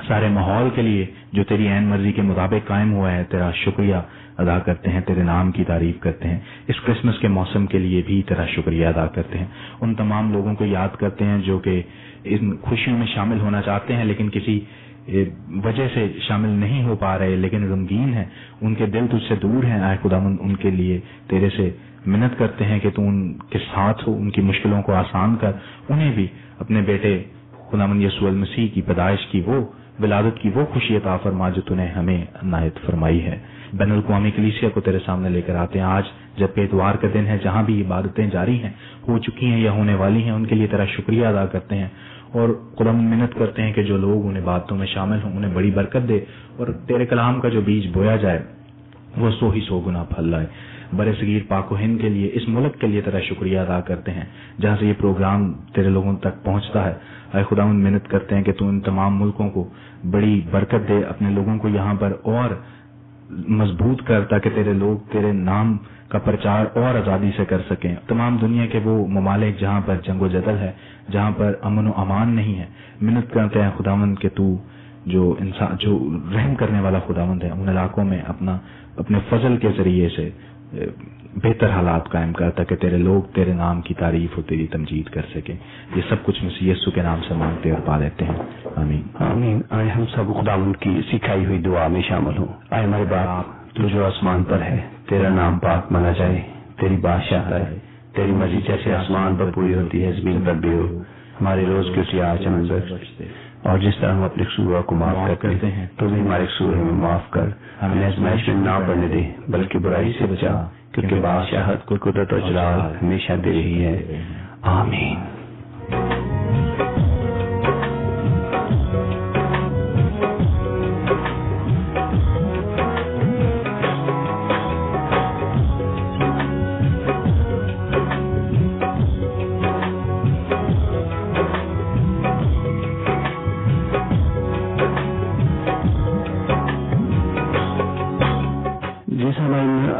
سارے ماحول کے لیے جو تیری عین مرضی کے مطابق قائم ہوا ہے تیرا شکریہ ادا کرتے ہیں، تیرے نام کی تعریف کرتے ہیں۔ اس کرسمس کے موسم کے لیے بھی تیرا شکریہ ادا کرتے ہیں۔ ان تمام لوگوں کو یاد کرتے ہیں جو کہ ان خوشیوں میں شامل ہونا چاہتے ہیں لیکن کسی وجہ سے شامل نہیں ہو پا رہے، لیکن غمگین ہیں، ان کے دل تجھ سے دور ہیں۔ اے خداوند ان کے لیے تیرے سے منت کرتے ہیں کہ تو ان کے ساتھ ہو، ان کی مشکلوں کو آسان کر، انہیں بھی اپنے بیٹے خداوند یسوع المسیح کی پیدائش کی وہ ولادت کی وہ خوشی عطا فرما جو تو نے ہمیں عنایت فرمائی ہے۔ بین الاقوامی کلیسیا کو تیرے سامنے لے کر آتے ہیں آج جبکہ اتوار کا دن ہے، جہاں بھی عبادتیں جاری ہیں، ہو چکی ہیں یا ہونے والی ہیں، ان کے لیے تیرا شکریہ ادا کرتے ہیں اور خداوند منت کرتے ہیں کہ جو لوگ ان عبادتوں میں شامل ہوں انہیں بڑی برکت دے اور تیرے کلام کا جو بیج بویا جائے وہ 100 ہی 100 گنا پھل لائے۔ بر صغیر پاک و ہند کے لیے، اس ملک کے لیے تیرا شکریہ ادا کرتے ہیں جہاں سے یہ پروگرام تیرے لوگوں تک پہنچتا ہے۔ اے خداوند منت کرتے ہیں کہ تو ان تمام ملکوں کو بڑی برکت دے، اپنے لوگوں کو یہاں پر اور مضبوط کر تاکہ تیرے لوگ تیرے نام کا پرچار اور آزادی سے کر سکیں۔ تمام دنیا کے وہ ممالک جہاں پر جنگ و جدل ہے، جہاں پر امن و امان نہیں ہے، منت کرتے ہیں خداوند کہ تو جو انسان جو رحم کرنے والا خداوند ہے ان علاقوں میں اپنے فضل کے ذریعے سے بہتر حالات قائم کر تاکہ تیرے لوگ تیرے نام کی تعریف اور تیری تمجید کر سکیں۔ یہ سب کچھ مسیح یسوع کے نام سے مانگتے اور پا لیتے ہیں، آمین آمین۔ آئے ہم سب خداوند کی سکھائی ہوئی دعا میں شامل ہوں۔ آئے ہمارے باپ تو جو آسمان پر ہے، تیرا نام پاک مانا جائے، تیری بادشاہت ہے، تیری مرضی جیسے آسمان پر پوری ہوتی ہے زمین پر بھی ہو۔ ہمارے روز کی روٹی آج ہمیں بخش دے، اور جس طرح ہم اپنے قصوروں کو معاف کرتے ہیں تو بھی ہمارے قصور ہمیں معاف کر، ہمیں آزمائش میں نہ پڑنے دے بلکہ برائی سے بچا، کیونکہ بادشاہت کو قدرت اور جلال ہمیشہ دے رہی ہے، آمین۔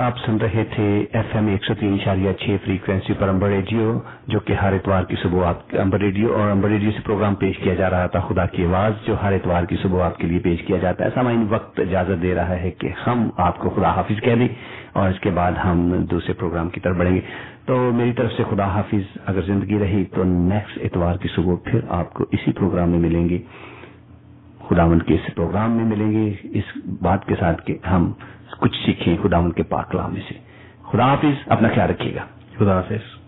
آپ سن رہے تھے FM 103.6 فریکوینسی پر امبر ریڈیو، جو کہ ہر اتوار کی صبح امبر ریڈیو سے پروگرام پیش کیا جا رہا تھا خدا کی آواز، جو ہر اتوار کی صبح آپ کے لیے پیش کیا جاتا ہے۔ سامعین، وقت اجازت دے رہا ہے کہ ہم آپ کو خدا حافظ کہہ دیں اور اس کے بعد ہم دوسرے پروگرام کی طرف بڑھیں گے۔ تو میری طرف سے خدا حافظ، اگر زندگی رہی تو نیکسٹ اتوار کی صبح پھر آپ کو اسی پروگرام میں ملیں گے، خداوند کے اس پروگرام میں ملیں گے، اس بات کے ساتھ کہ ہم کچھ سیکھیں خداوند کے پاک کلام میں سے۔ خدا حافظ، اپنا خیال رکھیے گا۔ خدا حافظ۔